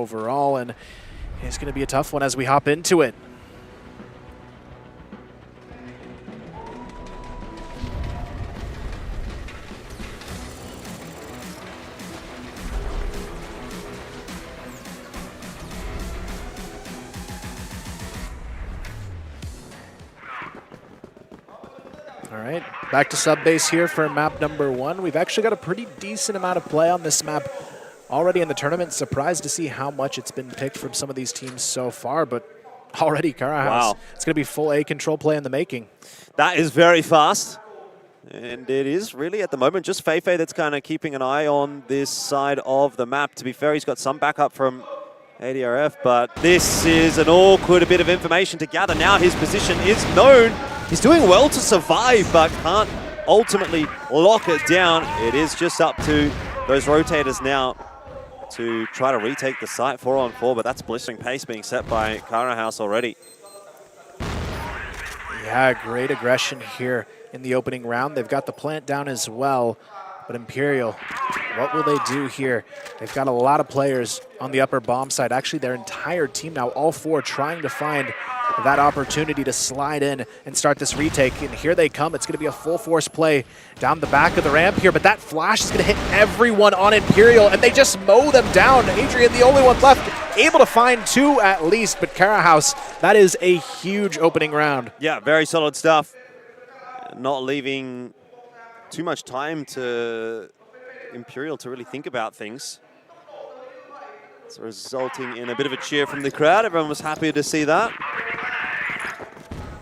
overall, and it's going to be a tough one as we hop into it. All right, back to sub base here for map number 1. We've actually got a pretty decent amount of play on this map already in the tournament. Surprised to see how much it's been picked from some of these teams so far, but already Carahouse. Wow. It's going to be full A control play in the making. That is very fast. And it is really at the moment just Feifei that's kind of keeping an eye on this side of the map. To be fair, he's got some backup from ADRF, but this is an awkward bit of information to gather. Now his position is known. He's doing well to survive, but can't ultimately lock it down. It is just up to those rotators now to try to retake the site 4-on-4, but that's blistering pace being set by Carahouse already. Yeah, great aggression here in the opening round. They've got the plant down as well, but Imperial, what will they do here? They've got a lot of players on the upper bomb side. Actually, their entire team now, all 4, trying to find that opportunity to slide in and start this retake. And here they come. It's going to be a full force play down the back of the ramp here, but that flash is going to hit everyone on Imperial, and they just mow them down. Adrian, the only one left, able to find 2 at least, but Carahouse, that is a huge opening round. Yeah, very solid stuff. Not leaving too much time to Imperial to really think about things. It's resulting in a bit of a cheer from the crowd. Everyone was happy to see that.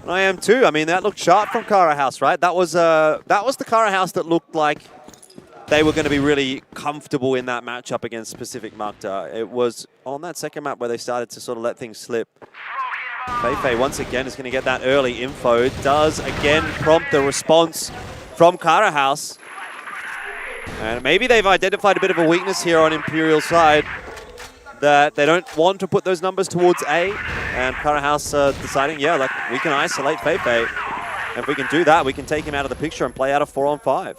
And I am too. I mean, that looked sharp from Carahouse, right? That was the Carahouse that looked like they were going to be really comfortable in that matchup against Pacific Makta. It was on that second map where they started to sort of let things slip. Feifei once again is going to get that early info. Does again prompt the response from Carahouse. And maybe they've identified a bit of a weakness here on Imperial's side, that they don't want to put those numbers towards A. And Carahouse deciding, yeah, like, we can isolate Feifei. And if we can do that, we can take him out of the picture and play out of 4-on-5.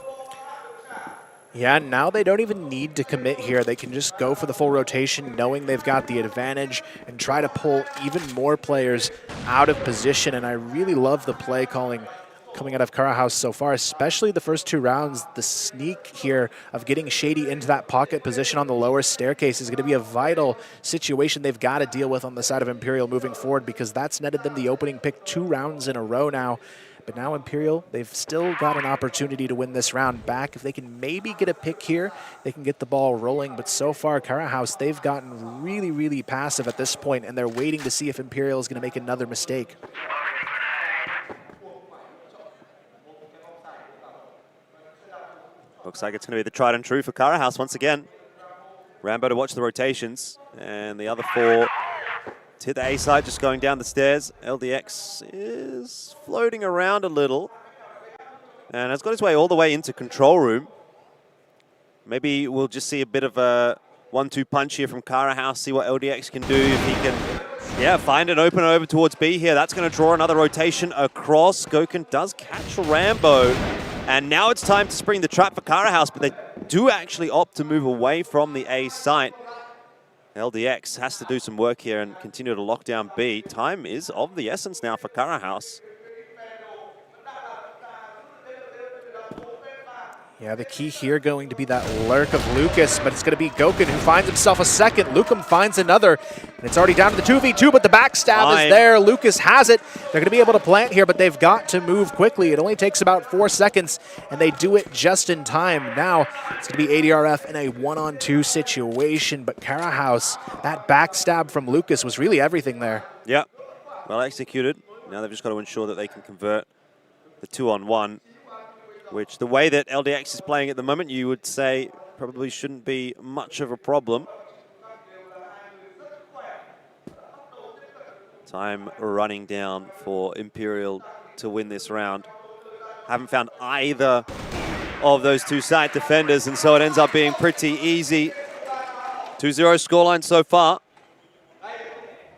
Yeah, now they don't even need to commit here. They can just go for the full rotation, knowing they've got the advantage, and try to pull even more players out of position. And I really love the play calling coming out of Carahouse so far, especially the first 2 rounds. The sneak here of getting Shady into that pocket position on the lower staircase is going to be a vital situation they've got to deal with on the side of Imperial moving forward, because that's netted them the opening pick 2 rounds in a row now. But now Imperial, they've still got an opportunity to win this round back. If they can maybe get a pick here, they can get the ball rolling. But so far, Carahouse, they've gotten really, really passive at this point, and they're waiting to see if Imperial is going to make another mistake. Looks like it's going to be the tried and true for Carahouse once again. Rambo to watch the rotations, and the other 4 to hit the A side, just going down the stairs. LDX is floating around a little, and has got his way all the way into control room. Maybe we'll just see a bit of a 1-2 punch here from Carahouse, see what LDX can do, if he can, yeah, find an open over towards B here. That's going to draw another rotation across. Gokun does catch Rambo. And now it's time to spring the trap for Carahouse, but they do actually opt to move away from the A site. LDX has to do some work here and continue to lock down B. Time is of the essence now for Carahouse. Yeah, the key here going to be that lurk of Lucas, but it's going to be Gokun who finds himself a second. Lukum finds another, and it's already down to the 2v2, but the backstab is there. Lucas has it. They're going to be able to plant here, but they've got to move quickly. It only takes about 4 seconds, and they do it just in time. Now it's going to be ADRF in a 1-on-2 situation, but Carahouse, that backstab from Lucas was really everything there. Yeah, well executed. Now they've just got to ensure that they can convert the 2-on-1. Which, the way that LDX is playing at the moment, you would say probably shouldn't be much of a problem. Time running down for Imperial to win this round. Haven't found either of those 2 site defenders, and so it ends up being pretty easy. 2-0 scoreline so far.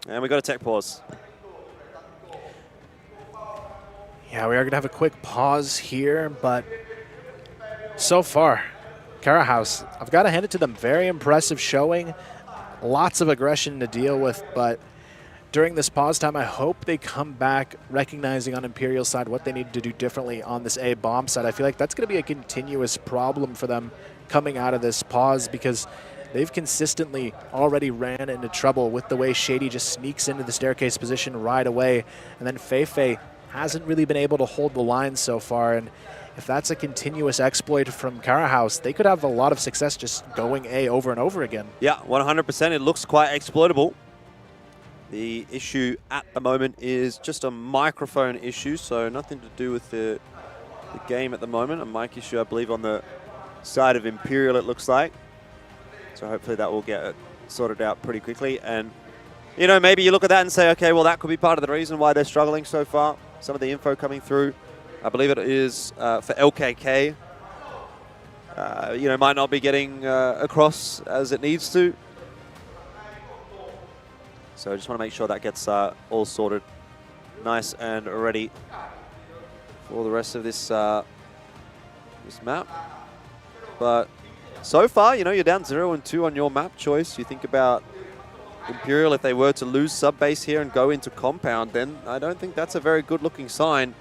And we got a tech pause. Yeah, we are going to have a quick pause here, but so far, Carahouse, I've got to hand it to them. Very impressive showing. lots of aggression to deal with, but during this pause time, I hope they come back recognizing on Imperial's side what they need to do differently on this A bomb side. I feel like that's going to be a continuous problem for them coming out of this pause, because they've consistently already ran into trouble with the way Shady just sneaks into the staircase position right away, and then Feifei hasn't really been able to hold the line so far. And if that's a continuous exploit from Carahouse, they could have a lot of success just going A over and over again. Yeah, 100%. It looks quite exploitable. The issue at the moment is just a microphone issue, so nothing to do with the game at the moment. A mic issue, I believe, on the side of Imperial, it looks like. So hopefully that will get sorted out pretty quickly. And, you know, maybe you look at that and say, okay, well, that could be part of the reason why they're struggling so far. Some of the info coming through, I believe it is for LKK, you know, might not be getting across as it needs to. So I just want to make sure that gets all sorted nice and ready for the rest of this this map. But so far, you know, you're down 0-2 on your map choice. You think about Imperial, if they were to lose sub-base here and go into Compound, then I don't think that's a very good-looking sign.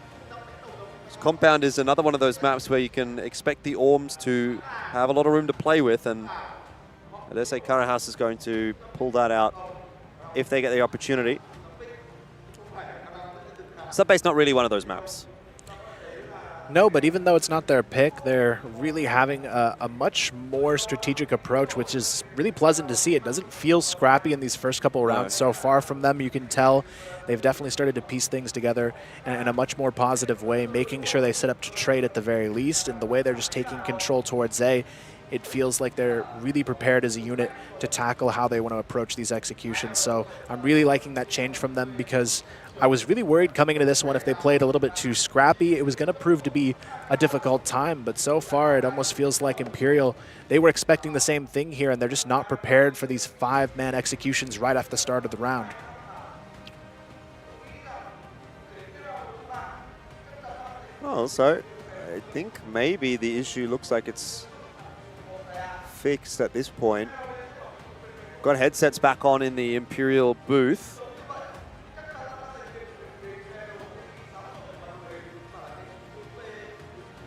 Compound is another one of those maps where you can expect the Orms to have a lot of room to play with, and let's say Carahouse is going to pull that out if they get the opportunity. Sub-base not really one of those maps. No, but even though it's not their pick, they're really having a much more strategic approach, which is really pleasant to see. It doesn't feel scrappy in these first couple rounds so far from them. You can tell they've definitely started to piece things together in a much more positive way, making sure they set up to trade at the very least. And the way they're just taking control towards A, it feels like they're really prepared as a unit to tackle how they want to approach these executions. So I'm really liking that change from them, because I was really worried coming into this one if they played a little bit too scrappy, it was going to prove to be a difficult time. But so far, it almost feels like Imperial, they were expecting the same thing here, and they're just not prepared for these 5-man executions right off the start of the round. Well, so I think maybe the issue looks like it's fixed at this point. Got headsets back on in the Imperial booth.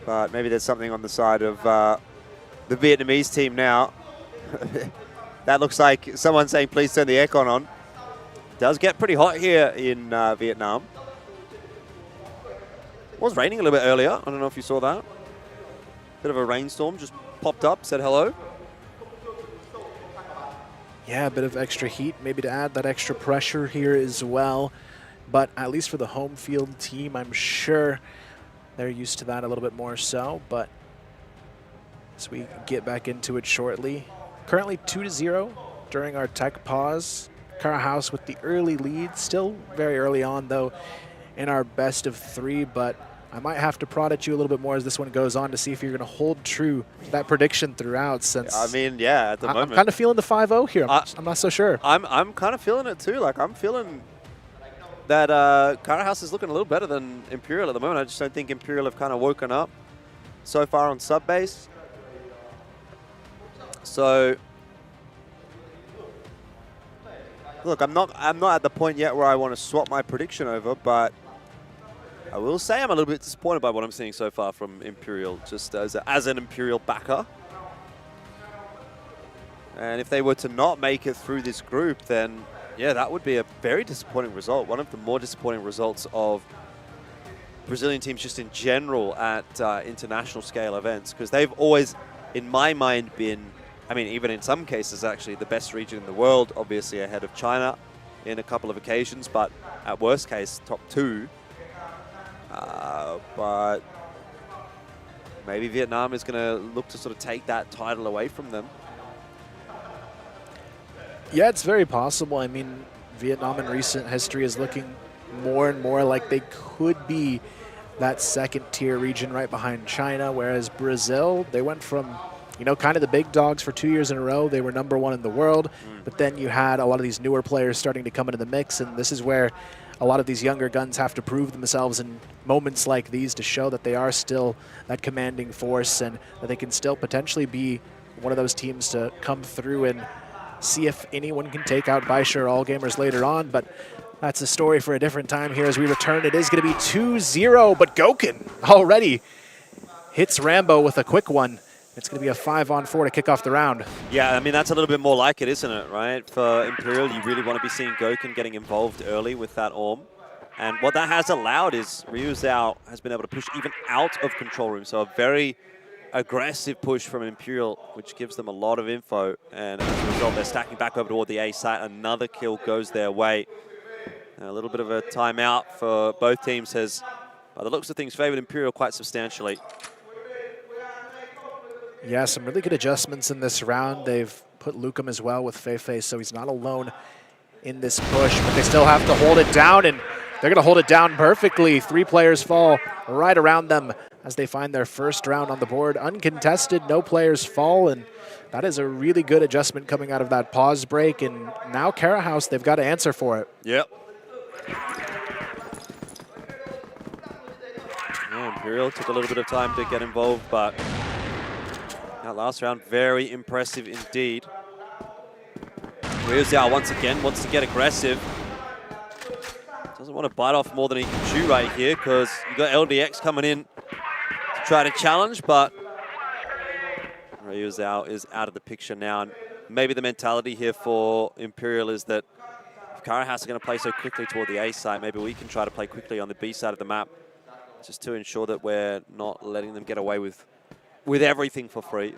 But maybe there's something on the side of the Vietnamese team now. That looks like someone saying, please turn the aircon on. It does get pretty hot here in Vietnam. It was raining a little bit earlier. I don't know if you saw that. Bit of a rainstorm just popped up, said hello. Yeah, a bit of extra heat, maybe to add that extra pressure here as well. But at least for the home field team, I'm sure they're used to that a little bit more so. But as we get back into it shortly, currently 2-0 during our tech pause. Carahouse with the early lead, still very early on though in our best of 3, but I might have to prod at you a little bit more as this one goes on to see if you're going to hold true to that prediction throughout, since I mean, yeah, at the moment. I'm kind of feeling the 5-0 here. I'm not so sure. I'm kind of feeling it too. Like, I'm feeling that Carahouse is looking a little better than Imperial at the moment. I just don't think Imperial have kind of woken up so far on sub-base. So, look, I'm not at the point yet where I want to swap my prediction over, but I will say I'm a little bit disappointed by what I'm seeing so far from Imperial, just as an Imperial backer. And if they were to not make it through this group, then yeah, that would be a very disappointing result. One of the more disappointing results of Brazilian teams just in general at international scale events, because they've always, in my mind, been, I mean, even in some cases, actually, the best region in the world, obviously ahead of China in a couple of occasions, but at worst case, top 2. But maybe Vietnam is going to look to sort of take that title away from them. Yeah, it's very possible. I mean, Vietnam in recent history is looking more and more like they could be that second-tier region right behind China, whereas Brazil, they went from, you know, kind of the big dogs for 2 years in a row. They were #1 in the world, but then you had a lot of these newer players starting to come into the mix, and this is where a lot of these younger guns have to prove themselves in moments like these to show that they are still that commanding force and that they can still potentially be one of those teams to come through and see if anyone can take out Baisher All Gamers later on, but that's a story for a different time here as we return. It is going to be 2-0, but Gokin already hits Rambo with a quick one. It's going to be a 5-on-4 to kick off the round. Yeah, I mean, that's a little bit more like it, isn't it, right? For Imperial, you really want to be seeing Gokin getting involved early with that Orm. And what that has allowed is Ryu Zhao has been able to push even out of control room. So a very aggressive push from Imperial, which gives them a lot of info. And as a result, they're stacking back over toward the A site. Another kill goes their way. A little bit of a timeout for both teams has, by the looks of things, favored Imperial quite substantially. Yeah, some really good adjustments in this round. They've put Lukem as well with Feifei, so he's not alone in this push, but they still have to hold it down, and they're going to hold it down perfectly. 3 players fall right around them as they find their first round on the board. Uncontested, no players fall, and that is a really good adjustment coming out of that pause break, and now Carahouse, they've got to answer for it. Yep. Yeah, Imperial took a little bit of time to get involved, but that last round, very impressive indeed. Ryu Zhao once again wants to get aggressive. Doesn't want to bite off more than he can chew right here because you got LDX coming in to try to challenge, but Ryu Zhao is out of the picture now. And maybe the mentality here for Imperial is that if Carahouse are going to play so quickly toward the A side, maybe we can try to play quickly on the B side of the map just to ensure that we're not letting them get away with everything for free.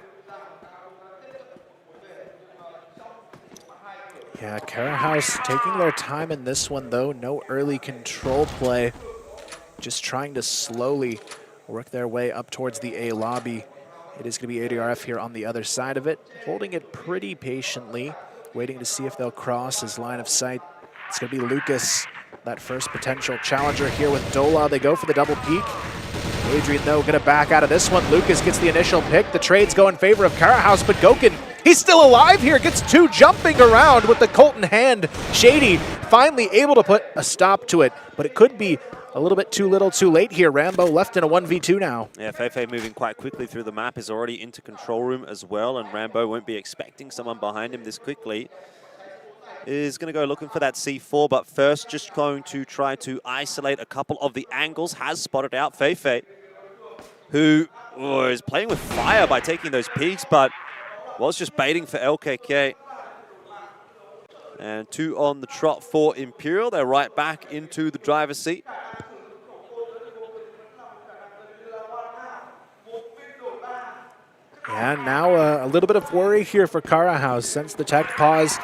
Yeah, Carahouse taking their time in this one, though. No early control play. Just trying to slowly work their way up towards the A lobby. It is going to be ADRF here on the other side of it, holding it pretty patiently, waiting to see if they'll cross his line of sight. It's going to be Lucas, that first potential challenger here with Dola. They go for the double peek. Adrian, though, going to back out of this one. Lucas gets the initial pick. The trades go in favor of Carahouse, but Gokin, he's still alive here. Gets 2 jumping around with the Colton hand. Shady finally able to put a stop to it, but it could be a little bit too little too late here. Rambo left in a 1v2 now. Yeah, Feifei moving quite quickly through the map, is already into control room as well, and Rambo won't be expecting someone behind him this quickly. Is going to go looking for that C4, but first just going to try to isolate a couple of the angles. Has spotted out Feifei, who is playing with fire by taking those peeks, but was just baiting for LKK. And 2 on the trot for Imperial. They're right back into the driver's seat. Yeah, now a little bit of worry here for Carahouse. Since the tech pause,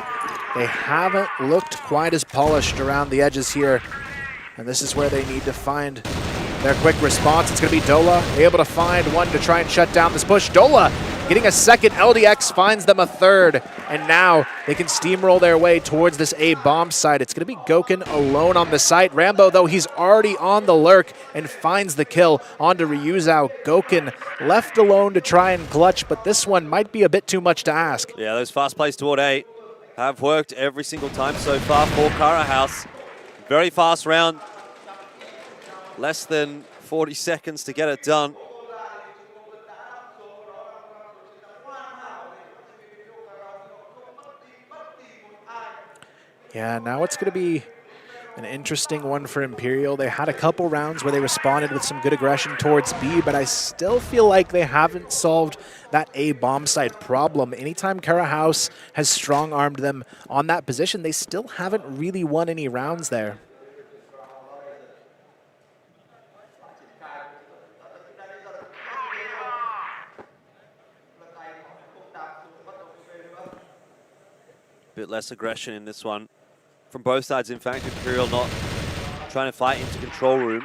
they haven't looked quite as polished around the edges here. And this is where they need to find their quick response. It's going to be Dola able to find one to try and shut down this push. Dola getting a second. LDX finds them a third. And now they can steamroll their way towards this A bomb site. It's going to be Gokin alone on the site. Rambo, though, he's already on the lurk and finds the kill onto Ryu Zhao. Gokin left alone to try and clutch, but this one might be a bit too much to ask. Yeah, those fast plays toward A have worked every single time so far for Carahouse. Very fast round. Less than 40 seconds to get it done. Yeah, now it's going to be an interesting one for Imperial. They had a couple rounds where they responded with some good aggression towards B, but I still feel like they haven't solved that A bomb site problem. Anytime Carahouse has strong-armed them on that position, they still haven't really won any rounds there. Bit less aggression in this one from both sides. In fact, Imperial not trying to fight into control room.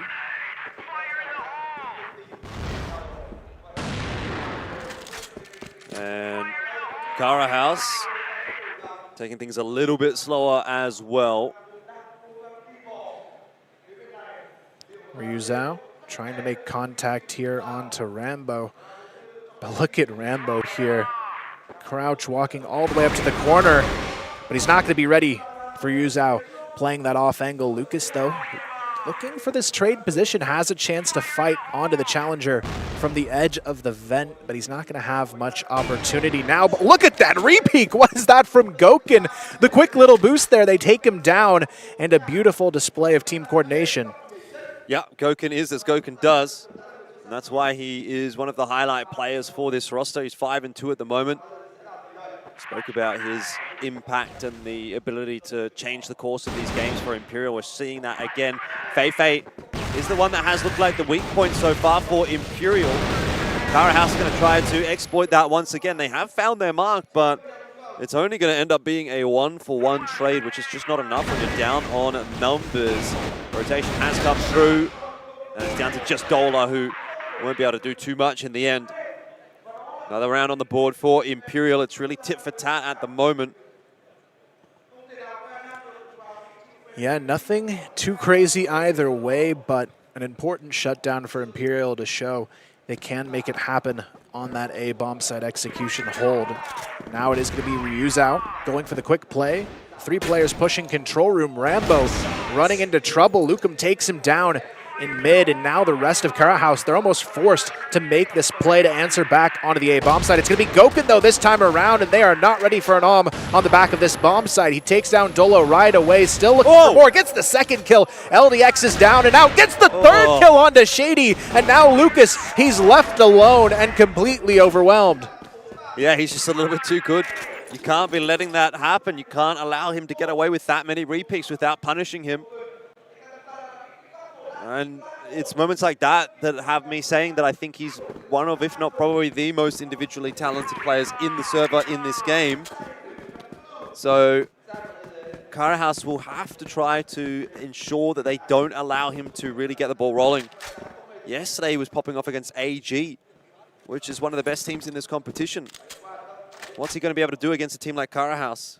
And Carahouse taking things a little bit slower as well. Ryu Zhao trying to make contact here onto Rambo. But look at Rambo here. Crouch walking all the way up to the corner, but he's not going to be ready for Ryu Zhao playing that off angle. Lucas, though, looking for this trade position, has a chance to fight onto the challenger from the edge of the vent, but he's not going to have much opportunity now. But look at that repeat. What is that from Gokin? The quick little boost there. They take him down, and a beautiful display of team coordination. Yeah, Gokin is as Gokin does. And that's why he is one of the highlight players for this roster. He's 5-2 at the moment. Spoke about his impact and the ability to change the course of these games for Imperial. We're seeing that again. Feifei is the one that has looked like the weak point so far for Imperial. Carahouse is going to try to exploit that once again. They have found their mark, but it's only going to end up being a 1-for-1 trade, which is just not enough when you're down on numbers. Rotation has come through, and it's down to just Dola, who won't be able to do too much in the end. Another round on the board for Imperial. It's really tit for tat at the moment. Yeah, nothing too crazy either way, but an important shutdown for Imperial to show they can make it happen on that A bomb site execution hold. Now it is going to be Ryu's out, going for the quick play. 3 players pushing control room. Rambo running into trouble. Lukum takes him down in mid, and now the rest of Carahouse, they're almost forced to make this play to answer back onto the A bomb site. It's going to be Gokin, though, this time around, and they are not ready for an on the back of this bomb site. He takes down Dolo right away, still looking for more, gets the second kill. LDX is down, and now gets the third kill onto Shady, and now Lucas, he's left alone and completely overwhelmed. Yeah, he's just a little bit too good. You can't be letting that happen. You can't allow him to get away with that many repeats without punishing him. And it's moments like that that have me saying that I think he's one of, if not probably the most individually talented players in the server in this game. So Carahouse will have to try to ensure that they don't allow him to really get the ball rolling. Yesterday he was popping off against AG, which is one of the best teams in this competition. What's he going to be able to do against a team like Carahouse?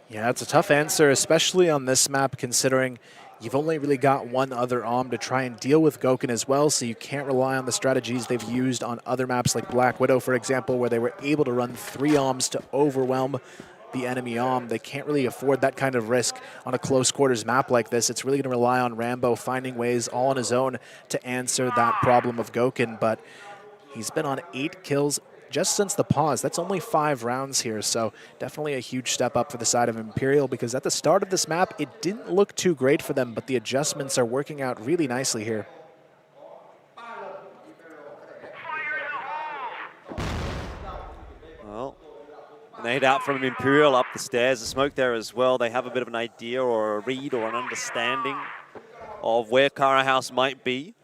Yeah, it's a tough answer, especially on this map, considering you've only really got one other AWM to try and deal with Gokin as well, so you can't rely on the strategies they've used on other maps like Black Widow, for example, where they were able to run 3 AWMs to overwhelm the enemy AWM. They can't really afford that kind of risk on a close quarters map like this. It's really going to rely on Rambo finding ways all on his own to answer that problem of Gokin, but he's been on 8 kills just since the pause. That's only 5 rounds here, so definitely a huge step up for the side of Imperial, because at the start of this map, it didn't look too great for them, but the adjustments are working out really nicely here. Well, nade out from Imperial up the stairs. The smoke there as well. They have a bit of an idea or a read or an understanding of where Carahouse might be.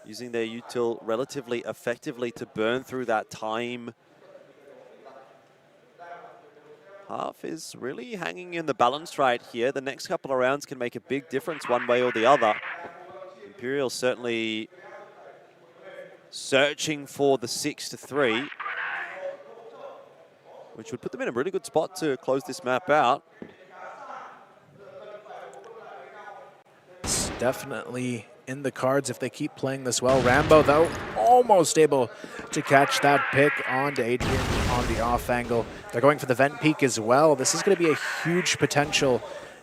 Using their util relatively effectively to burn through that time. Half is really hanging in the balance right here. The next couple of rounds can make a big difference one way or the other. Imperial certainly searching for the 6-3, which would put them in a really good spot to close this map out. It's definitely in the cards if they keep playing this well. Rambo, though, almost able to catch that pick onto Adrian on the off angle. They're going for the vent peak as well. This is going to be a huge potential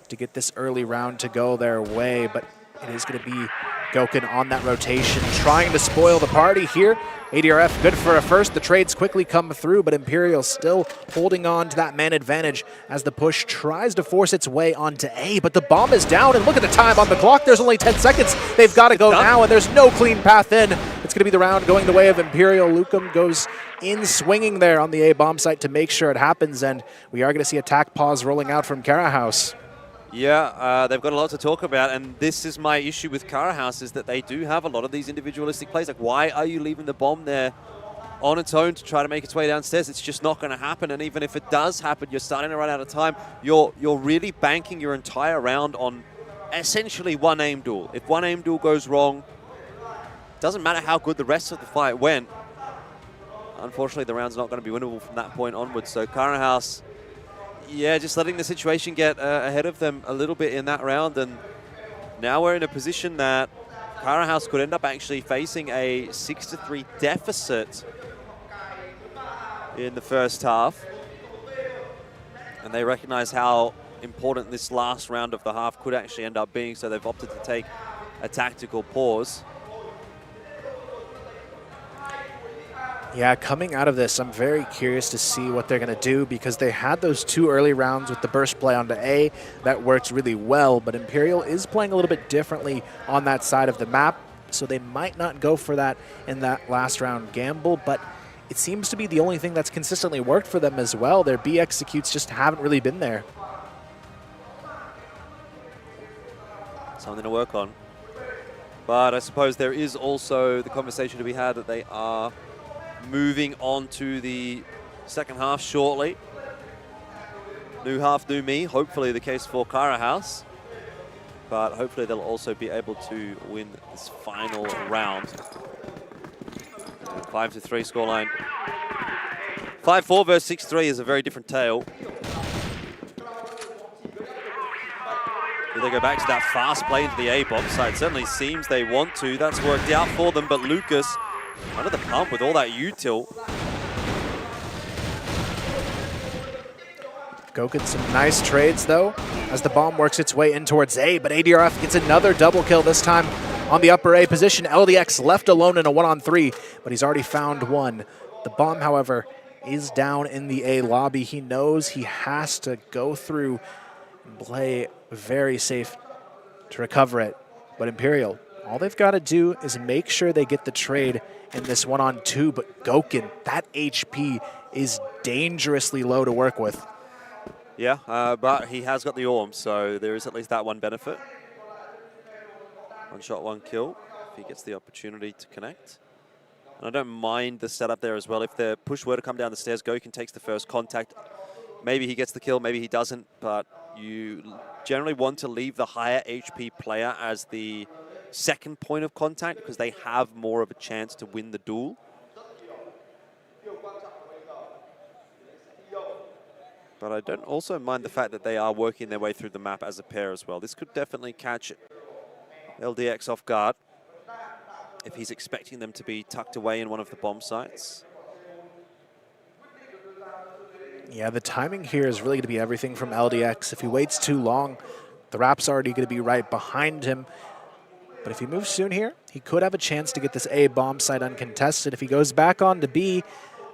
to get this early round to go their way, but it is going to be Gokin on that rotation, trying to spoil the party here. ADRF good for a first. The trades quickly come through, but Imperial still holding on to that man advantage as the push tries to force its way onto A, but the bomb is down, and look at the time on the clock. There's only 10 seconds. They've got to go now, and there's no clean path in. It's going to be the round going the way of Imperial. Lukum goes in swinging there on the A bomb site to make sure it happens, and we are going to see attack pause rolling out from Carahouse. Yeah, they've got a lot to talk about, and this is my issue with Carahouse, is that they do have a lot of these individualistic plays. Like, why are you leaving the bomb there on its own to try to make its way downstairs? It's just not going to happen, and even if it does happen, you're starting to run out of time. You're really banking your entire round on essentially one aim duel. If one aim duel goes wrong, doesn't matter how good the rest of the fight went. Unfortunately, the round's not going to be winnable from that point onwards, so Carahouse, yeah, just letting the situation get ahead of them a little bit in that round, and now we're in a position that Carahouse could end up actually facing a 6-3 deficit in the first half. And they recognize how important this last round of the half could actually end up being, so they've opted to take a tactical pause. Yeah, coming out of this, I'm very curious to see what they're going to do because they had those 2 early rounds with the burst play onto A. That worked really well, but Imperial is playing a little bit differently on that side of the map, so they might not go for that in that last round gamble, but it seems to be the only thing that's consistently worked for them as well. Their B executes just haven't really been there. Something to work on. But I suppose there is also the conversation to be had that they are moving on to the second half shortly. New half, new me. Hopefully the case for Carahouse. But hopefully they'll also be able to win this final round. 5-3 scoreline. 5-4 versus 6-3 is a very different tale. Will they go back to that fast play into the A bomb site? It certainly seems they want to. That's worked out for them, but Lucas under the pump with all that util. Gokin some nice trades though as the bomb works its way in towards A, but ADRF gets another double kill this time on the upper A position. LDX left alone in a 1-on-3, but he's already found one. The bomb, however, is down in the A lobby. He knows he has to go through and play very safe to recover it. But Imperial, all they've got to do is make sure they get the trade in this 1-on-2, but Gokin, that HP is dangerously low to work with. Yeah, but he has got the Orm, so there is at least that one benefit. One shot, one kill, if he gets the opportunity to connect. And I don't mind the setup there as well. If the push were to come down the stairs, Gokin takes the first contact. Maybe he gets the kill, maybe he doesn't, but you generally want to leave the higher HP player as the second point of contact because they have more of a chance to win the duel. But I don't also mind the fact that they are working their way through the map as a pair as well. This could definitely catch LDX off guard if he's expecting them to be tucked away in one of the bomb sites. Yeah, the timing here is really going to be everything from LDX. If he waits too long, the Rap's already going to be right behind him. But if he moves soon here, he could have a chance to get this A bomb site uncontested. If he goes back on to B,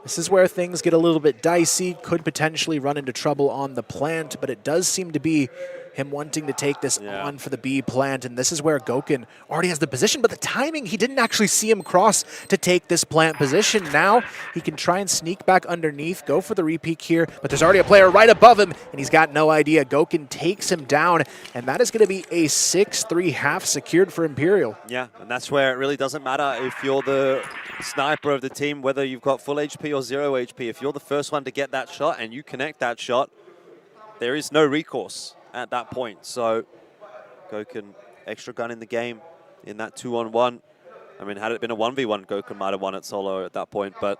this is where things get a little bit dicey, could potentially run into trouble on the plant, but it does seem to be him wanting to take this on for the B plant, and this is where Gokin already has the position, but the timing, he didn't actually see him cross to take this plant position. Now he can try and sneak back underneath, go for the repeat here, but there's already a player right above him, and he's got no idea. Gokin takes him down, and that is going to be a 6-3 half secured for Imperial. Yeah, and that's where it really doesn't matter if you're the sniper of the team, whether you've got full HP or 0 HP. If you're the first one to get that shot and you connect that shot, there is no recourse at that point. So Gokin, extra gun in the game in that 2-on-1. I mean, had it been a 1v1, Gokin might have won it solo at that point, but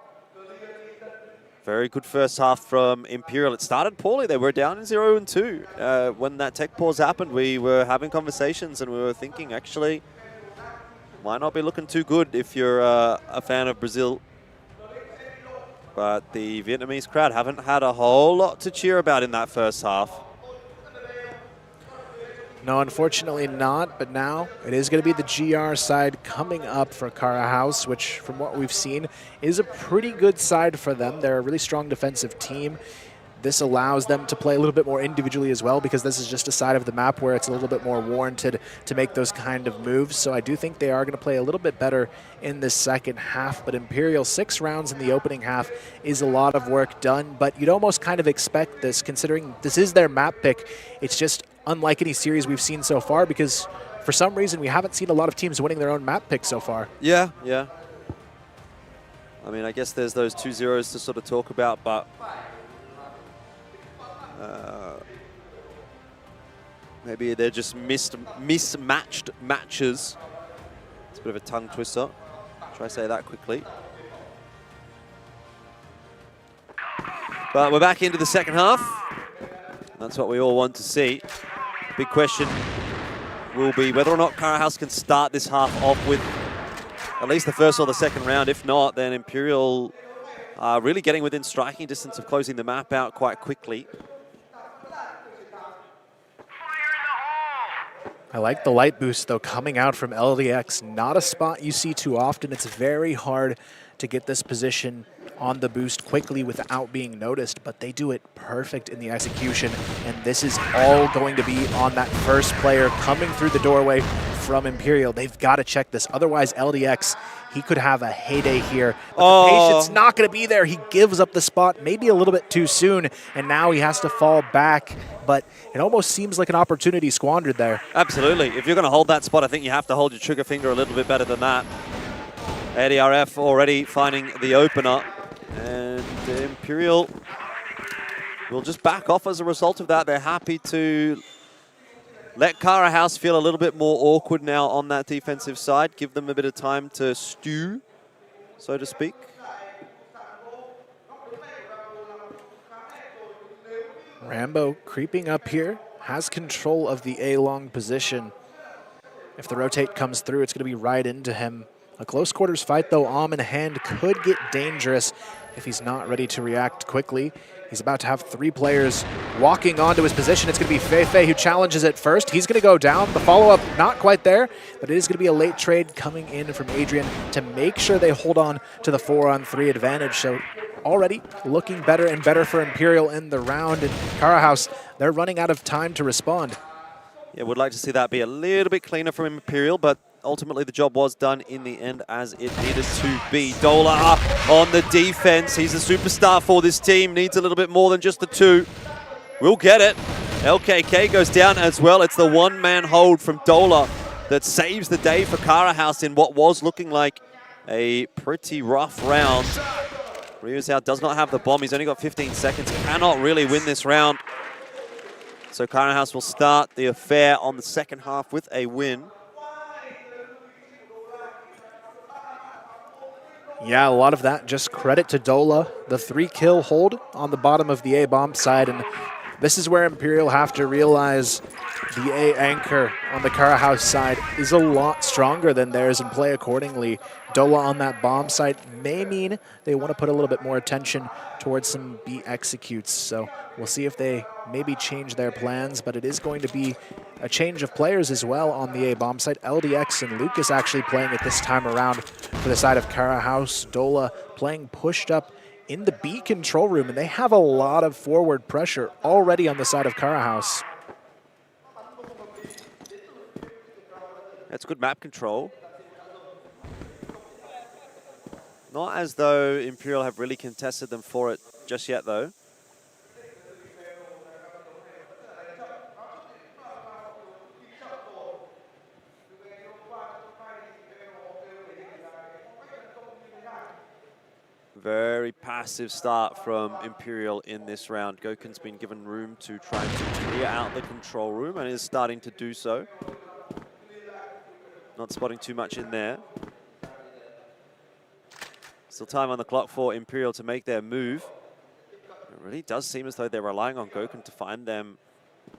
very good first half from Imperial. It started poorly. They were down in 0-2. When that tech pause happened, we were having conversations and we were thinking, actually, might not be looking too good if you're a fan of Brazil. But the Vietnamese crowd haven't had a whole lot to cheer about in that first half. No, unfortunately not, but now it is going to be the GR side coming up for Carahouse, which from what we've seen is a pretty good side for them. They're a really strong defensive team. This allows them to play a little bit more individually as well because this is just a side of the map where it's a little bit more warranted to make those kind of moves. So I do think they are going to play a little bit better in this second half, but Imperial 6 rounds in the opening half is a lot of work done, but you'd almost kind of expect this considering this is their map pick. It's just unlike any series we've seen so far because for some reason we haven't seen a lot of teams winning their own map pick so far. Yeah. I mean, I guess there's those 2 zeros to sort of talk about, but maybe they're just mismatched matches. It's a bit of a tongue twister. Try to say that quickly. But we're back into the second half. That's what we all want to see. Big question will be whether or not Carahouse can start this half off with at least the first or the second round. If not, then Imperial are really getting within striking distance of closing the map out quite quickly. I like the light boost, though, coming out from LDX. Not a spot you see too often. It's very hard to get this position on the boost quickly without being noticed, but they do it perfect in the execution, and this is all going to be on that first player coming through the doorway from Imperial. They've got to check this. Otherwise, LDX, he could have a heyday here, but the patience not going to be there. He gives up the spot maybe a little bit too soon, and now he has to fall back, but it almost seems like an opportunity squandered there. Absolutely. If you're going to hold that spot, I think you have to hold your trigger finger a little bit better than that. ADRF already finding the opener, and Imperial will just back off as a result of that. They're happy to let Carahouse feel a little bit more awkward now on that defensive side, give them a bit of time to stew, so to speak. Rambo creeping up here, has control of the A-long position. If the rotate comes through, it's going to be right into him. A close quarters fight, though, arm in hand could get dangerous if he's not ready to react quickly. He's about to have 3 players walking onto his position. It's going to be Feifei who challenges it first. He's going to go down. The follow-up not quite there, but it is going to be a late trade coming in from Adrian to make sure they hold on to the 4-on-3 advantage. So already looking better and better for Imperial in the round. And Carahouse, they're running out of time to respond. Yeah, would like to see that be a little bit cleaner from Imperial, but ultimately the job was done in the end as it needed to be. Dola on the defense. He's a superstar for this team. Needs a little bit more than just the 2. We'll get it. LKK goes down as well. It's the one-man hold from Dola that saves the day for Carahouse in what was looking like a pretty rough round. Ryuzhao does not have the bomb. He's only got 15 seconds. Cannot really win this round. So Carahouse will start the affair on the second half with a win. Yeah, a lot of that just credit to Dola. The 3-kill hold on the bottom of the A-bomb side, and this is where Imperial have to realize the A anchor on the Carahouse side is a lot stronger than theirs and play accordingly. Dola on that bomb side may mean they want to put a little bit more attention towards some B executes. So we'll see if they maybe change their plans, but it is going to be a change of players as well on the A-bomb side. LDX and Lucas actually playing it this time around for the side of Carahouse. Dola playing pushed up in the B control room, and they have a lot of forward pressure already on the side of Carahouse. That's good map control. Not as though Imperial have really contested them for it just yet, though. Very passive start from Imperial in this round. Goken's been given room to try to clear out the control room and is starting to do so. Not spotting too much in there. Still time on the clock for Imperial to make their move. It really does seem as though they're relying on Goken to find them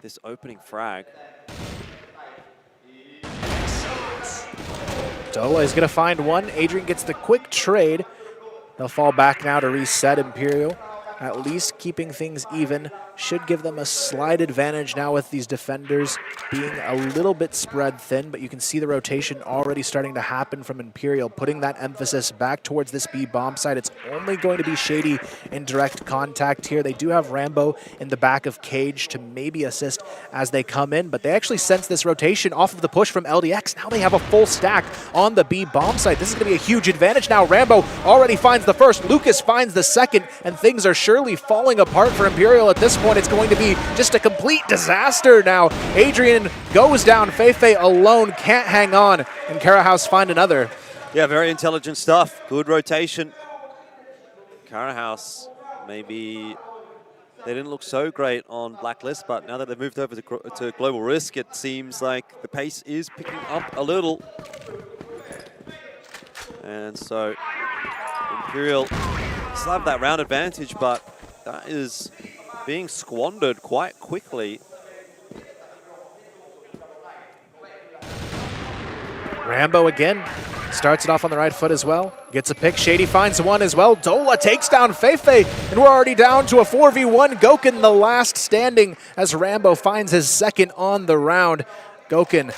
this opening frag. Dola is going to find one. Adrian gets the quick trade. They'll fall back now to reset Imperial. At least keeping things even. Should give them a slight advantage now with these defenders being a little bit spread thin, but you can see the rotation already starting to happen from Imperial, putting that emphasis back towards this B bomb site. It's only going to be Shady in direct contact here. They do have Rambo in the back of Cage to maybe assist as they come in, but they actually sense this rotation off of the push from LDX. Now they have a full stack on the B bomb site. This is going to be a huge advantage now. Rambo already finds the first, Lucas finds the second, and things are surely falling apart for Imperial at this point. It's going to be just a complete disaster now. Adrian goes down. Feifei alone can't hang on, and Carahouse find another. Yeah, very intelligent stuff. Good rotation. Carahouse, maybe they didn't look so great on Blacklist, but now that they've moved over to Global Risk, it seems like the pace is picking up a little. And so Imperial still have that round advantage, but that is being squandered quite quickly. Rambo again starts it off on the right foot as well. Gets a pick. Shady finds one as well. Dola takes down Feifei, and we're already down to a 4v1. Goken the last standing as Rambo finds his second on the round. Gokin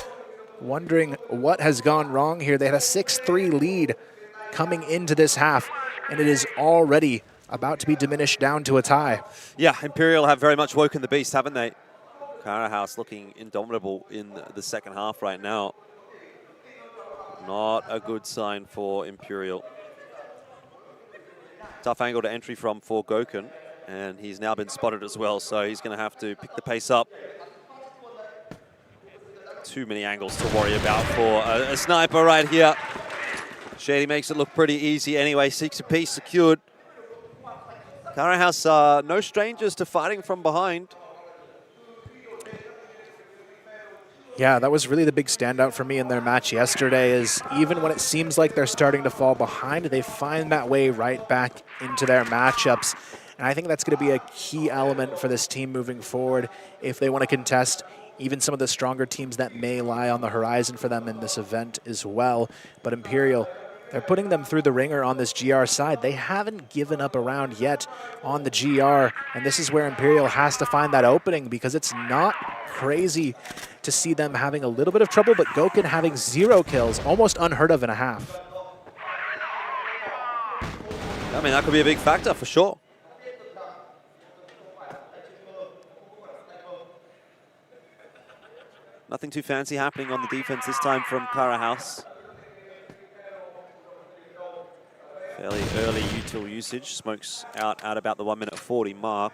wondering what has gone wrong here. They had a 6-3 lead coming into this half, and it is already about to be diminished down to a tie. Yeah, Imperial have very much woken the beast, haven't they? Carahouse looking indomitable in the second half right now. Not a good sign for Imperial. Tough angle to entry from for Gokin, and he's now been spotted as well, so he's going to have to pick the pace up. Too many angles to worry about for a sniper right here. Shady makes it look pretty easy anyway, seeks a piece secured. Carahouse are no strangers to fighting from behind. Yeah, that was really the big standout for me in their match yesterday, is even when it seems like they're starting to fall behind, they find that way right back into their matchups. And I think that's going to be a key element for this team moving forward if they want to contest even some of the stronger teams that may lie on the horizon for them in this event as well. But Imperial, they're putting them through the ringer on this GR side. They haven't given up a round yet on the GR, and this is where Imperial has to find that opening, because it's not crazy to see them having a little bit of trouble, but Gokin having 0 kills, almost unheard of in a half. I mean, that could be a big factor for sure. Nothing too fancy happening on the defense this time from Carahouse. Fairly early util usage. Smokes out at about the 1 minute 40 mark.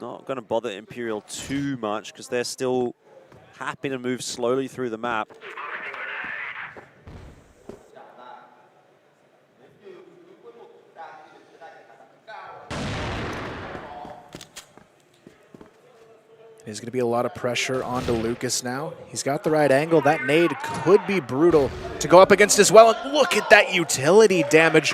Not going to bother Imperial too much because they're still happy to move slowly through the map. There's going to be a lot of pressure onto Lucas now. He's got the right angle. That nade could be brutal to go up against as well. And look at that utility damage.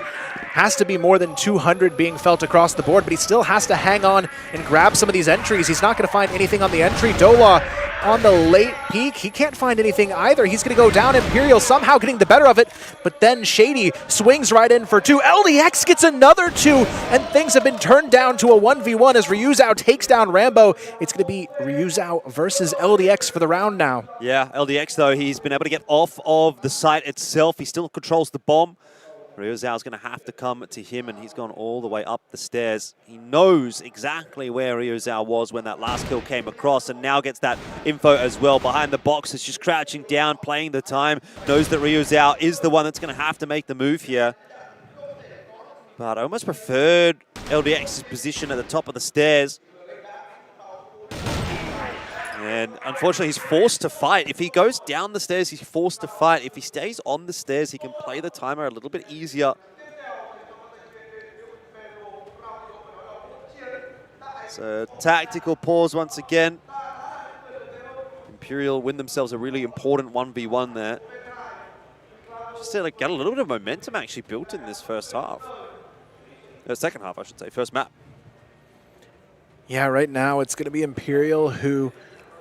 Has to be more than 200 being felt across the board, but he still has to hang on and grab some of these entries. He's not going to find anything on the entry. Dola on the late peak. He can't find anything either. He's going to go down. Imperial somehow getting the better of it, but then Shady swings right in for 2. LDX gets another 2, and things have been turned down to a 1v1 as Ryuzao takes down Rambo. It's going to be Ryuzao versus LDX for the round now. Yeah, LDX though, he's been able to get off of the site itself. He still controls the bomb. Ryozao's going to have to come to him, and he's gone all the way up the stairs. He knows exactly where Ryozao was when that last kill came across, and now gets that info as well. Behind the box, is just crouching down, playing the time. Knows that Ryozao is the one that's going to have to make the move here. But I almost preferred LDX's position at the top of the stairs. And unfortunately, he's forced to fight. If he goes down the stairs, he's forced to fight. If he stays on the stairs, he can play the timer a little bit easier. So, tactical pause once again. Imperial win themselves a really important 1v1 there. Just to get a little bit of momentum actually built in this first half. Second half, I should say, first map. Yeah, right now it's going to be Imperial who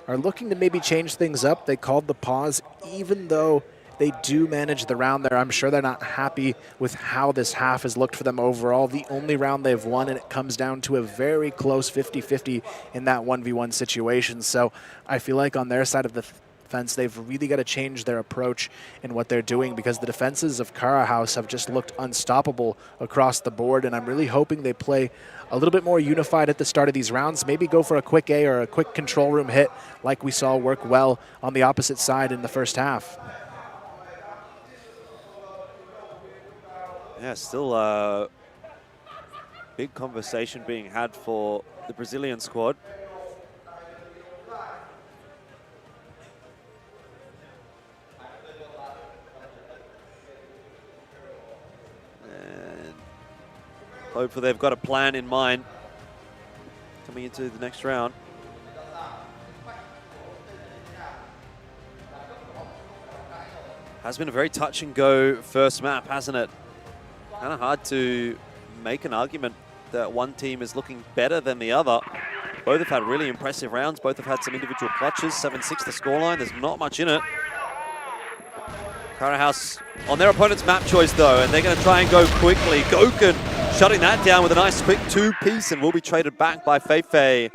are looking to maybe change things up. They called the pause, even though they do manage the round there. I'm sure they're not happy with how this half has looked for them overall. The only round they've won, and it comes down to a very close 50-50 in that 1v1 situation. So I feel like on their side of the fence, they've really got to change their approach in what they're doing, because the defenses of Carahouse have just looked unstoppable across the board, and I'm really hoping they play a little bit more unified at the start of these rounds. Maybe go for a quick A or a quick control room hit like we saw work well on the opposite side in the first half. Yeah, still a big conversation being had for the Brazilian squad. And hopefully they've got a plan in mind coming into the next round. Has been a very touch and go first map, hasn't it? Kind of hard to make an argument that one team is looking better than the other. Both have had really impressive rounds. Both have had some individual clutches. 7-6 the scoreline. There's not much in it. Carahouse on their opponent's map choice though, and they're going to try and go quickly. Gokin shutting that down with a nice quick 2-piece, and will be traded back by Feifei.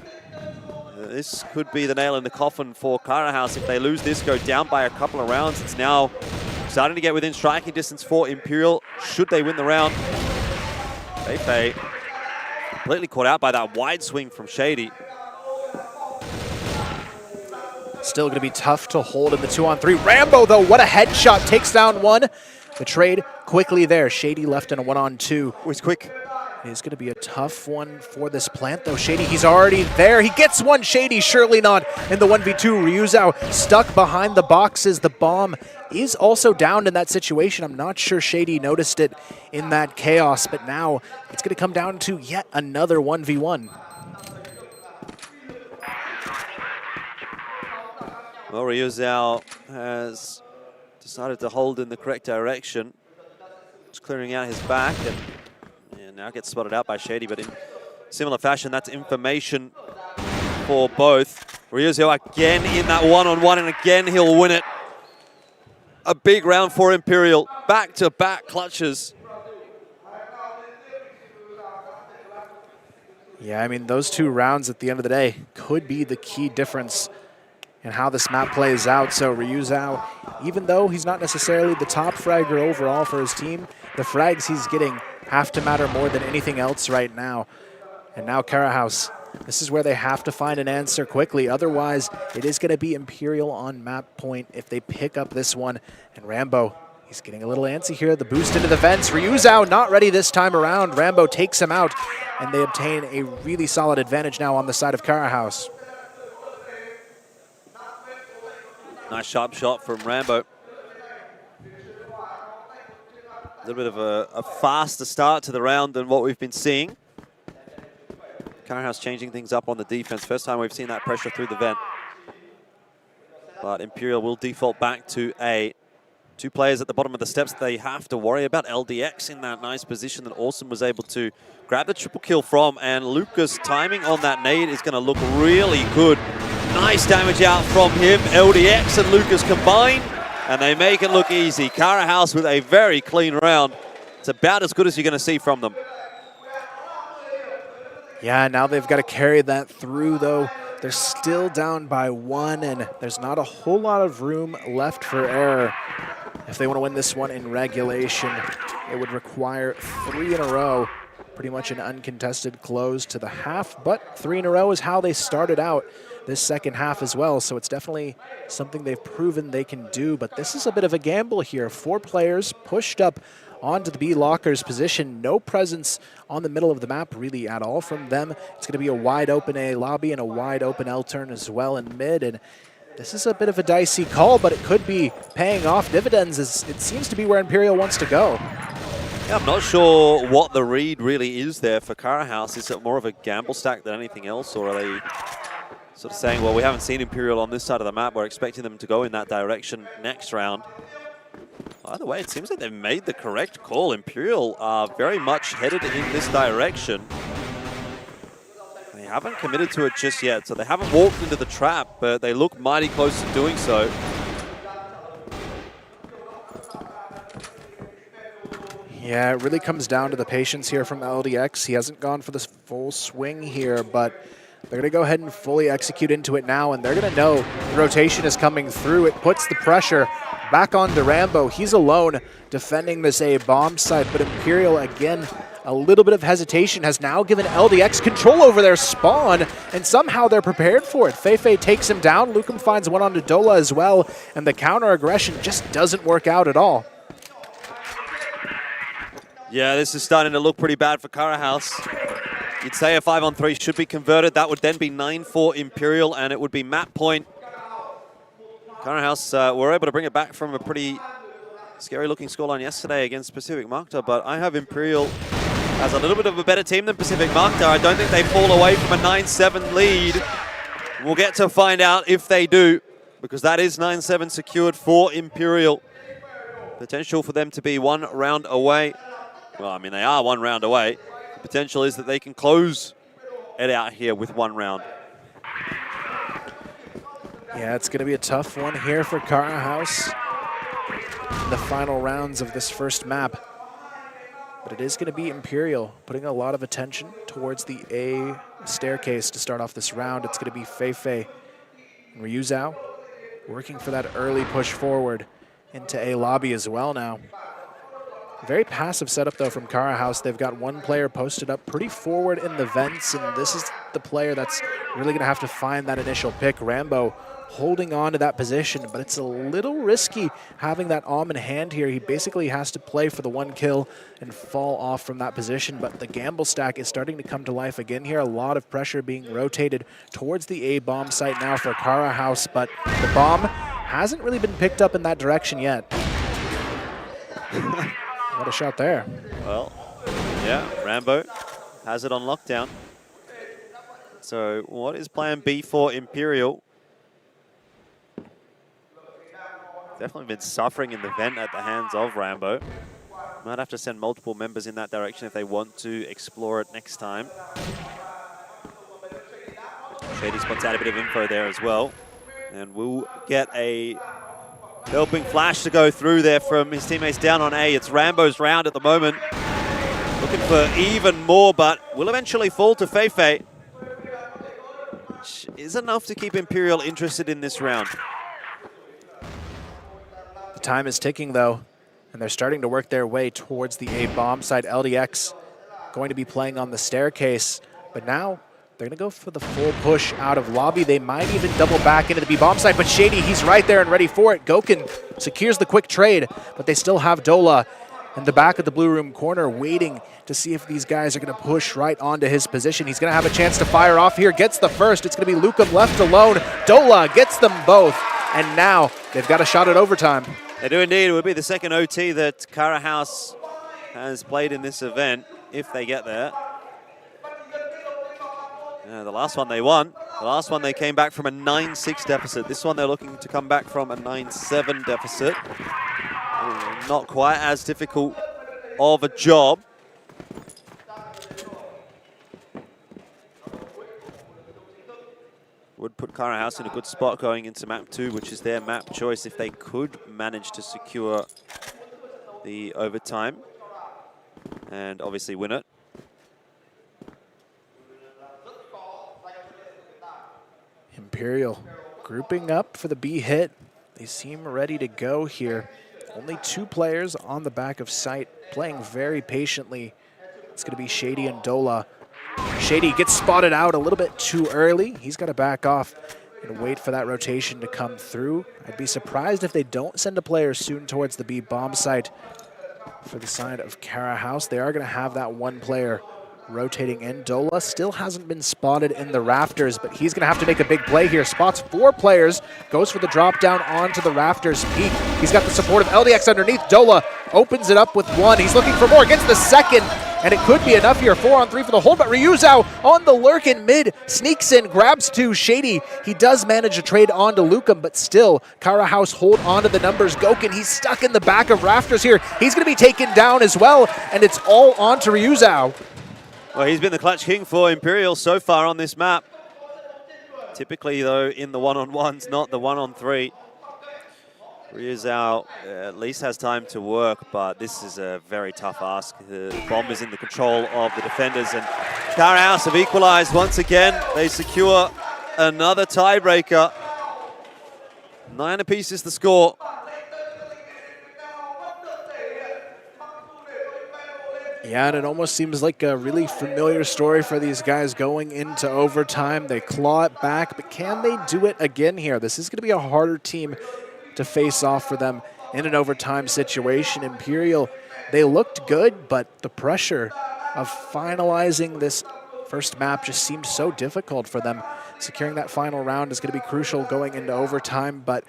This could be the nail in the coffin for Carahouse. If they lose this, go down by a couple of rounds. It's now starting to get within striking distance for Imperial. Should they win the round? Feifei completely caught out by that wide swing from Shady. Still going to be tough to hold in the 2-on-3. Rambo, though, what a headshot. Takes down one. The trade quickly there. Shady left in a 1-on-2. Oh, he's quick. It is going to be a tough one for this plant, though. Shady, he's already there. He gets one. Shady, surely not in the 1v2. Ryuzao stuck behind the boxes. The bomb is also down in that situation. I'm not sure Shady noticed it in that chaos, but now it's going to come down to yet another 1v1. Well, Ryuzao has decided to hold in the correct direction. Just clearing out his back, and now gets spotted out by Shady, but in similar fashion, that's information for both. Ryuzao again in that one-on-one, and again he'll win it. A big round for Imperial. Back-to-back clutches. Yeah, I mean, those two rounds at the end of the day could be the key difference in how this map plays out. So Ryuzao, even though he's not necessarily the top fragger overall for his team, the frags he's getting have to matter more than anything else right now. And now Carahouse, this is where they have to find an answer quickly. Otherwise, it is going to be Imperial on map point if they pick up this one. And Rambo, he's getting a little antsy here. The boost into the vents. Ryuzao not ready this time around. Rambo takes him out, and they obtain a really solid advantage now on the side of Carahouse. Nice sharp shot from Rambo. A little bit of a faster start to the round than what we've been seeing. Carahouse changing things up on the defense. First time we've seen that pressure through the vent. But Imperial will default back to A. Two players at the bottom of the steps they have to worry about. LDX in that nice position that Awesome was able to grab the triple kill from. And Lucas timing on that nade is going to look really good. Nice damage out from him. LDX and Lucas combine, and they make it look easy. Carahouse with a very clean round. It's about as good as you're going to see from them. Yeah, now they've got to carry that through, though. They're still down by one, and there's not a whole lot of room left for error. If they want to win this one in regulation, it would require 3 in a row. Pretty much an uncontested close to the half, but 3 in a row is how they started out this second half as well, so it's definitely something they've proven they can do. But this is a bit of a gamble here. 4 players pushed up onto the B lockers position. No presence on the middle of the map really at all from them. It's going to be a wide open A lobby and a wide open L turn as well in mid, and this is a bit of a dicey call, but it could be paying off dividends, as it seems to be where Imperial wants to go. Yeah, I'm not sure what the read really is there for Carahouse. Is it more of a gamble stack than anything else, or are they sort of saying, well, we haven't seen Imperial on this side of the map, we're expecting them to go in that direction next round? Either way, it seems like they've made the correct call. Imperial are very much headed in this direction. They haven't committed to it just yet, so they haven't walked into the trap, but they look mighty close to doing so. Yeah, it really comes down to the patience here from LDX. He hasn't gone for this full swing here, but they're going to go ahead and fully execute into it now, and they're going to know the rotation is coming through. It puts the pressure back onto Rambo. He's alone defending this A bomb site, but Imperial, again, a little bit of hesitation has now given LDX control over their spawn, and somehow they're prepared for it. Feifei takes him down. Lukum finds one onto Dola as well, and the counter aggression just doesn't work out at all. Yeah, this is starting to look pretty bad for Carahouse. You'd say a 5-on-3 should be converted. That would then be 9-4 Imperial, and it would be map point. Carahouse were able to bring it back from a pretty scary-looking scoreline yesterday against Pacific Makta, but I have Imperial as a little bit of a better team than Pacific Makta. I don't think they fall away from a 9-7 lead. We'll get to find out if they do, because that is 9-7 secured for Imperial. Potential for them to be 1 round away. Well, I mean, they are 1 round away. The potential is that they can close it out here with 1 round. Yeah, it's going to be a tough one here for Carahouse in the final rounds of this first map. but it is going to be Imperial putting a lot of attention towards the A staircase to start off this round. It's going to be Feifei and Ryuzao working for that early push forward into A lobby as well now. Very passive setup, though, from Carahouse. They've got one player posted up pretty forward in the vents, and this is the player that's really going to have to find that initial pick. Rambo holding on to that position, but it's a little risky having that Om in hand here. He basically has to play for the one kill and fall off from that position, but the gamble stack is starting to come to life again here. A lot of pressure being rotated towards the A bomb site now for Carahouse, but the bomb hasn't really been picked up in that direction yet. What a shot there. Well, yeah, Rambo has it on lockdown. So what is plan B for Imperial? Definitely been suffering in the vent at the hands of Rambo. Might have to send multiple members in that direction if they want to explore it next time. Shady spots out a bit of info there as well. And we'll get a helping flash to go through there from his teammates down on A. It's Rambo's round at the moment. Looking for even more, but will eventually fall to Feifei, which is enough to keep Imperial interested in this round. The time is ticking, though, and they're starting to work their way towards the A bomb side. LDX going to be playing on the staircase, but now they're going to go for the full push out of lobby. They might even double back into the B bomb site, but Shady, he's right there and ready for it. Gokin secures the quick trade, but they still have Dola in the back of the blue room corner waiting to see if these guys are going to push right onto his position. He's going to have a chance to fire off here. Gets the first. It's going to be Lukum left alone. Dola gets them both, and now they've got a shot at overtime. They do indeed. It would be the second OT that Carahouse has played in this event, if they get there. The last one they won. The last one they came back from a 9-6 deficit. This one they're looking to come back from a 9-7 deficit. Not quite as difficult of a job. Would put Carahouse in a good spot going into map 2, which is their map choice if they could manage to secure the overtime and obviously win it. Imperial grouping up for the B hit. They seem ready to go here. Only 2 players on the back of site, playing very patiently. It's going to be Shady and Dola. Shady gets spotted out a little bit too early. He's got to back off and wait for that rotation to come through. I'd be surprised if they don't send a player soon towards the B bomb site for the side of Carahouse. They are going to have that one player rotating in. Dola still hasn't been spotted in the rafters, but he's going to have to make a big play here. Spots 4 players, goes for the drop down onto the rafters peak. He's got the support of LDX underneath. Dola opens it up with 1. He's looking for more, gets the second, and it could be enough here. 4-on-3 for the hold, but Ryuzao on the lurk in mid, sneaks in, grabs 2. Shady, he does manage to trade onto Lukum, but still, Carahouse hold onto the numbers. Gokin, he's stuck in the back of rafters here. He's going to be taken down as well, and it's all onto Ryuzao. Well, he's been the clutch king for Imperial so far on this map. Typically, though, in the one-on-ones, not the one-on-3. Ryuzao at least has time to work, but this is a very tough ask. The bomb is in the control of the defenders, and Carahouse have equalized once again. They secure another tiebreaker. 9 apiece is the score. Yeah, and it almost seems like a really familiar story for these guys going into overtime. They claw it back, but can they do it again here? This is going to be a harder team to face off for them in an overtime situation. Imperial, they looked good, but the pressure of finalizing this first map just seemed so difficult for them. Securing that final round is going to be crucial going into overtime, but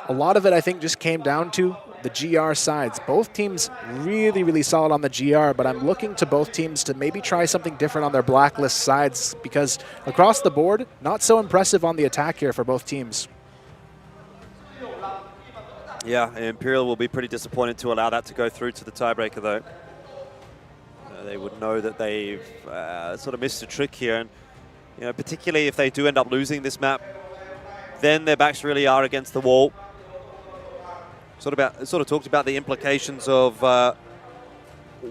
a lot of it, I think, just came down to the GR sides. Both teams really, really solid on the GR, but I'm looking to both teams to maybe try something different on their blacklist sides, because across the board, not so impressive on the attack here for both teams. Yeah, Imperial will be pretty disappointed to allow that to go through to the tiebreaker, though. They would know that they've sort of missed a trick here, and particularly if they do end up losing this map, then their backs really are against the wall. Sort of talked about the implications of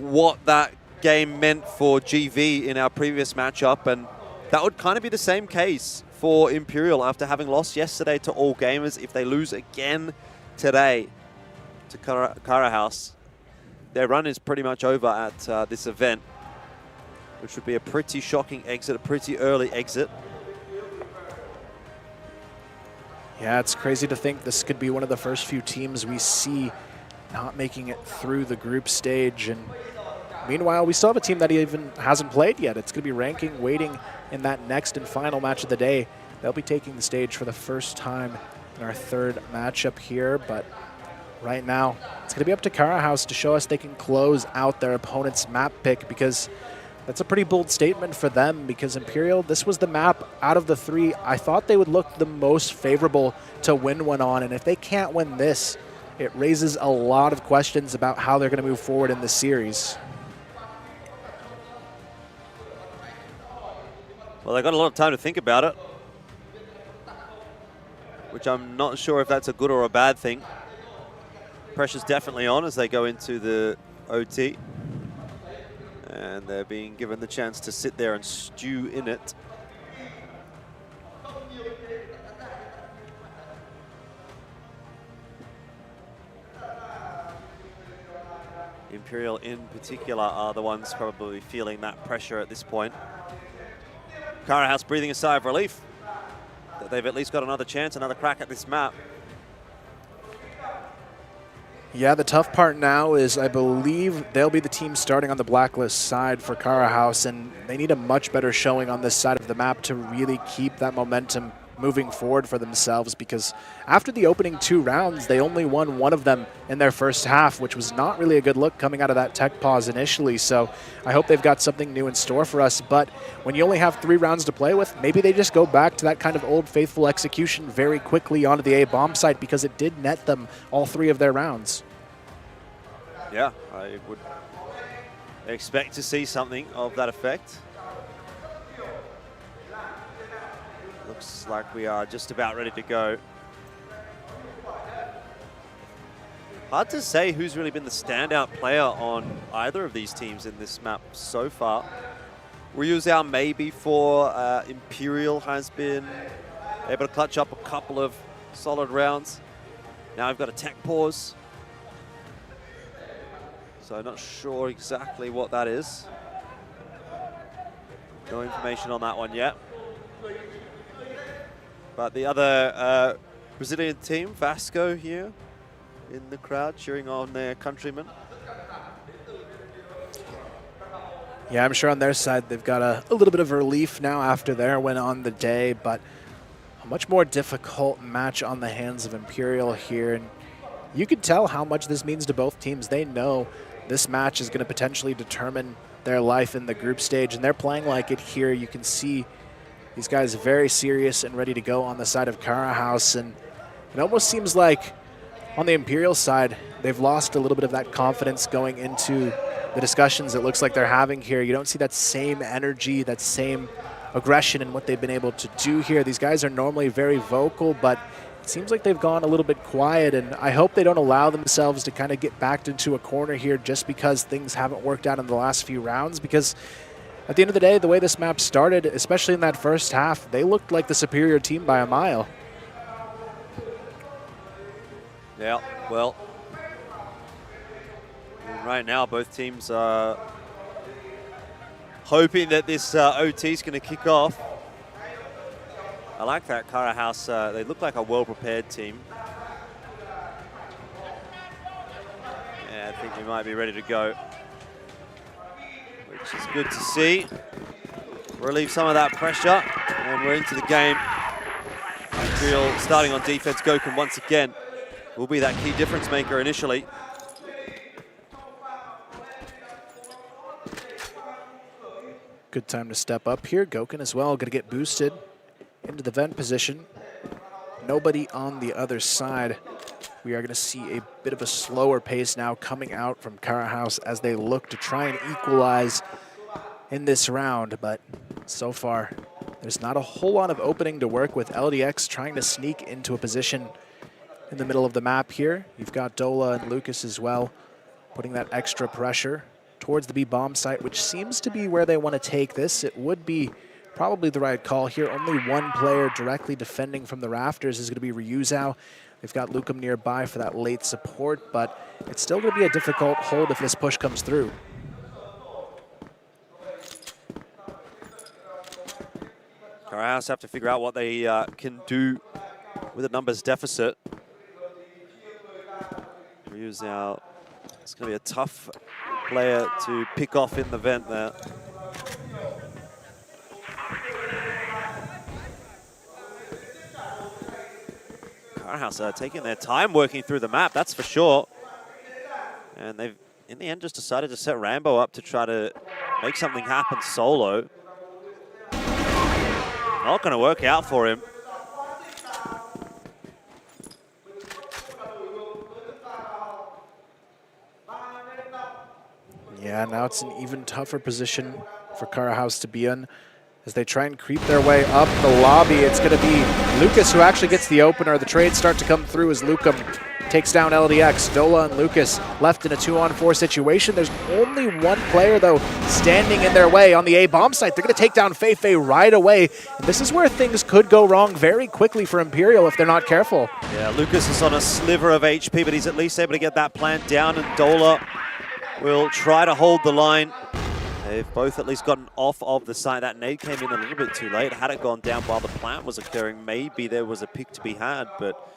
what that game meant for GV in our previous matchup, and that would kind of be the same case for Imperial after having lost yesterday to All Gamers. If they lose again today to Carahouse, their run is pretty much over at this event, which would be a pretty shocking exit, a pretty early exit. Yeah, it's crazy to think this could be one of the first few teams we see not making it through the group stage. And meanwhile, we still have a team that even hasn't played yet. It's going to be ranking, waiting in that next and final match of the day. They'll be taking the stage for the first time in our third matchup here. But right now, it's going to be up to Carahouse to show us they can close out their opponent's map pick, because that's a pretty bold statement for them, because Imperial, this was the map out of the three I thought they would look the most favorable to win one on. And if they can't win this, it raises a lot of questions about how they're going to move forward in this series. Well, they got a lot of time to think about it, which I'm not sure if that's a good or a bad thing. Pressure's definitely on as they go into the OT. And they're being given the chance to sit there and stew in it. Imperial in particular are the ones probably feeling that pressure at this point. Carahouse breathing a sigh of relief that they've at least got another chance, another crack at this map. Yeah, the tough part now is I believe they'll be the team starting on the blacklist side for Carahouse, and they need a much better showing on this side of the map to really keep that momentum moving forward for themselves, because after the opening 2 rounds, they only won one of them in their first half, which was not really a good look coming out of that tech pause initially. So I hope they've got something new in store for us. But when you only have 3 rounds to play with, maybe they just go back to that kind of old faithful execution very quickly onto the A-bomb site, because it did net them all 3 of their rounds. Yeah, I would expect to see something of that effect. Looks like we are just about ready to go. Hard to say who's really been the standout player on either of these teams in this map so far. Ryuzao maybe for Imperial has been able to clutch up a couple of solid rounds. Now we've got a tech pause. So I'm not sure exactly what that is. No information on that one yet. But the other Brazilian team, Vasco here in the crowd, cheering on their countrymen. Yeah, I'm sure on their side they've got a little bit of relief now after their win on the day, but a much more difficult match on the hands of Imperial here. And you could tell how much this means to both teams. They know this match is going to potentially determine their life in the group stage, and they're playing like it here. You can see these guys very serious and ready to go on the side of Carahouse, and it almost seems like on the Imperial side, they've lost a little bit of that confidence going into the discussions it looks like they're having here. You don't see that same energy, that same aggression in what they've been able to do here. These guys are normally very vocal, but it seems like they've gone a little bit quiet, and I hope they don't allow themselves to kind of get backed into a corner here just because things haven't worked out in the last few rounds, because at the end of the day, the way this map started, especially in that first half, they looked like the superior team by a mile. Yeah, well, right now both teams are hoping that this OT is going to kick off. I like that Carahouse. They look like a well-prepared team. Yeah, I think we might be ready to go, which is good to see. Relieve some of that pressure, and we're into the game. Imperial starting on defense. Gokun once again will be that key difference maker initially. Good time to step up here. Gokun as well, going to get boosted into the vent position. Nobody on the other side. We are going to see a bit of a slower pace now coming out from Carahouse as they look to try and equalize in this round. But so far, there's not a whole lot of opening to work with. LDX trying to sneak into a position in the middle of the map here. You've got Dola and Lucas as well, putting that extra pressure towards the B bomb site, which seems to be where they want to take this. It would be probably the right call here. Only one player directly defending from the rafters is going to be Ryuzao. They've got Lukum nearby for that late support, but it's still going to be a difficult hold if this push comes through. Carahouse have to figure out what they can do with a numbers deficit. Ryuzao, it's going to be a tough player to pick off in the vent there. Carahouse are taking their time working through the map, that's for sure. And they've, in the end, just decided to set Rambo up to try to make something happen solo. Not going to work out for him. Yeah, now it's an even tougher position for Carahouse to be in as they try and creep their way up the lobby. It's going to be Lucas who actually gets the opener. The trades start to come through as Lukum takes down LDX. Dola and Lucas left in a 2-on-4 situation. There's only one player, though, standing in their way on the A bomb site. They're going to take down Fei right away. And this is where things could go wrong very quickly for Imperial if they're not careful. Yeah, Lucas is on a sliver of HP, but he's at least able to get that plant down, and Dola will try to hold the line. They've both at least gotten off of the site. That nade came in a little bit too late. Had it gone down while the plant was occurring, maybe there was a pick to be had, but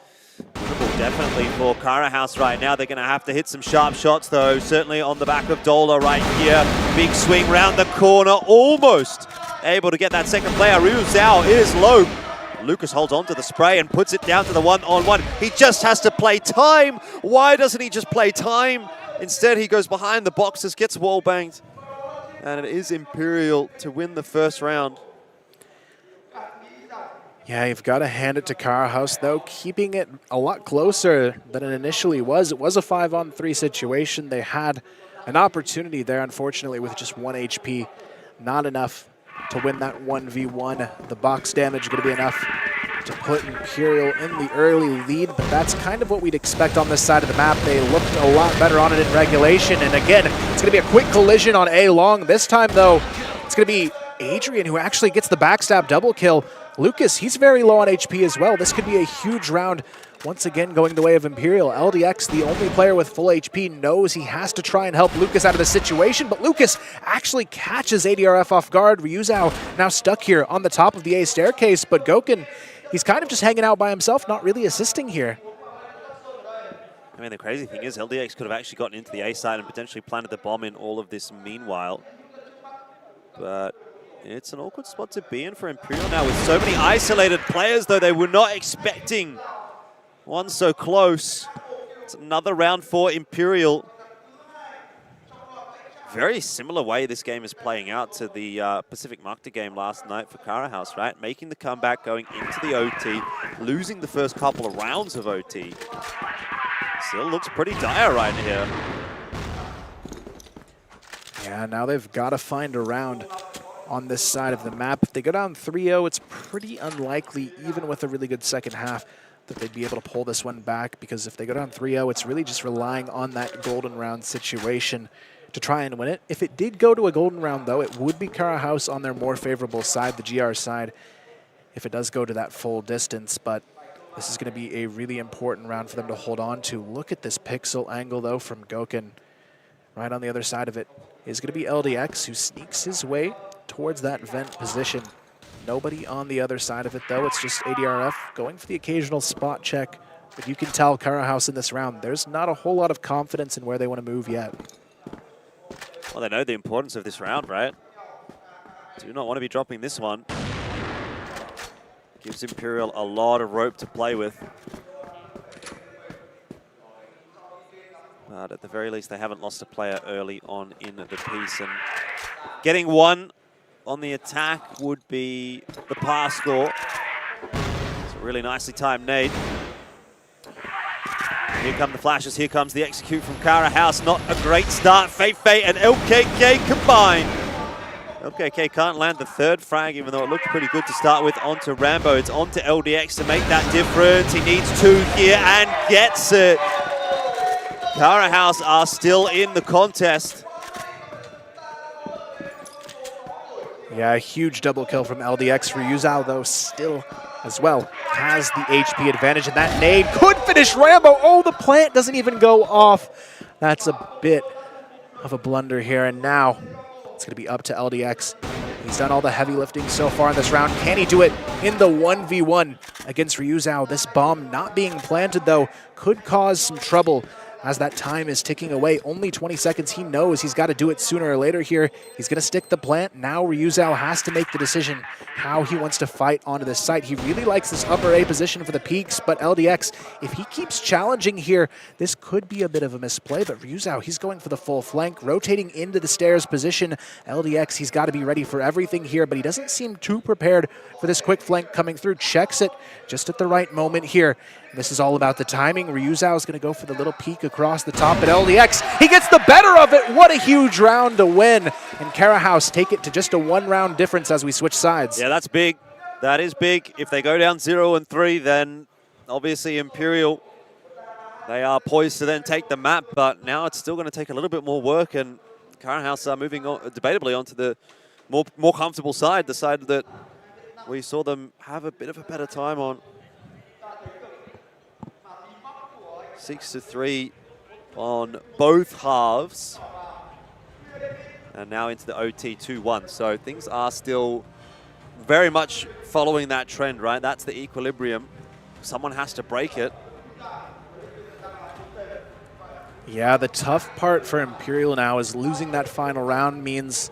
definitely for Carahouse right now. They're going to have to hit some sharp shots, though. Certainly on the back of Dola right here. Big swing round the corner. Almost able to get that second player. Ryuzao is low. Lucas holds on to the spray and puts it down to the one-on-one. He just has to play time. Why doesn't he just play time? Instead, he goes behind the boxes, gets wall banged. And it is Imperial to win the first round. Yeah, you've got to hand it to Carahouse, though, keeping it a lot closer than it initially was. It was a 5-on-3 situation. They had an opportunity there, unfortunately, with just 1 HP. Not enough to win that 1v1. The box damage going to be enough to put Imperial in the early lead, but that's kind of what we'd expect on this side of the map. They looked a lot better on it in regulation, and again, it's going to be a quick collision on A long. This time, though, it's going to be Adrian who actually gets the backstab double kill. Lucas, he's very low on HP as well. This could be a huge round, once again going the way of Imperial. LDX, the only player with full HP, knows he has to try and help Lucas out of the situation, but Lucas actually catches ADRF off guard. Ryuzao now stuck here on the top of the A staircase, but Gokun, he's kind of just hanging out by himself, not really assisting here. I mean, the crazy thing is LDX could have actually gotten into the A side and potentially planted the bomb in all of this meanwhile. But it's an awkward spot to be in for Imperial now with so many isolated players, though they were not expecting one so close. It's another round for Imperial. Very similar way this game is playing out to the Pacific Makta game last night for Carahouse, right? Making the comeback, going into the OT, losing the first couple of rounds of OT. Still looks pretty dire right here. Yeah, now they've got to find a round on this side of the map. If they go down 3-0, it's pretty unlikely, even with a really good second half, that they'd be able to pull this one back, because if they go down 3-0, it's really just relying on that golden round situation to try and win it. If it did go to a golden round, though, it would be Carahouse on their more favorable side, the GR side, if it does go to that full distance. But this is going to be a really important round for them to hold on to. Look at this pixel angle, though, from Gokun. Right on the other side of it is going to be LDX, who sneaks his way towards that vent position. Nobody on the other side of it, though. It's just ADRF going for the occasional spot check. But you can tell Carahouse in this round, there's not a whole lot of confidence in where they want to move yet. Well, they know the importance of this round, right? Do not want to be dropping this one. Gives Imperial a lot of rope to play with. But at the very least, they haven't lost a player early on in the piece. And getting one on the attack would be the pass score. It's a really nicely timed nade. Here come the flashes, here comes the execute from Carahouse. Not a great start. Fei and LKK combined. LKK can't land the third frag, even though it looked pretty good to start with. Onto Rambo, it's onto LDX to make that difference. He needs 2 here and gets it. Carahouse are still in the contest. Yeah, a huge double kill from LDX. Ryuzao, though, still as well has the HP advantage, and that nade could finish Rambo. Oh, the plant doesn't even go off. That's a bit of a blunder here, and now it's going to be up to LDX. He's done all the heavy lifting so far in this round. Can he do it in the 1v1 against Ryuzao? This bomb not being planted, though, could cause some trouble as that time is ticking away. Only 20 seconds. He knows he's got to do it sooner or later here. He's going to stick the plant. Now Ryuzao has to make the decision how he wants to fight onto this site. He really likes this upper A position for the peaks, but LDX, if he keeps challenging here, this could be a bit of a misplay, but Ryuzao, he's going for the full flank, rotating into the stairs position. LDX, he's got to be ready for everything here, but he doesn't seem too prepared for this quick flank coming through. Checks it just at the right moment here. This is all about the timing. Ryuzao is going to go for the little peek across the top, but LDX, he gets the better of it. What a huge round to win. And Carahouse take it to just a one-round difference as we switch sides. Yeah, that's big. That is big. If they go down 0-3, then obviously Imperial, they are poised to then take the map, but now it's still going to take a little bit more work, and Carahouse are moving on, debatably onto the more comfortable side, the side that we saw them have a bit of a better time on. 6-3 on both halves. And now into the OT 2-1. So things are still very much following that trend, right? That's the equilibrium. Someone has to break it. Yeah, the tough part for Imperial now is losing that final round means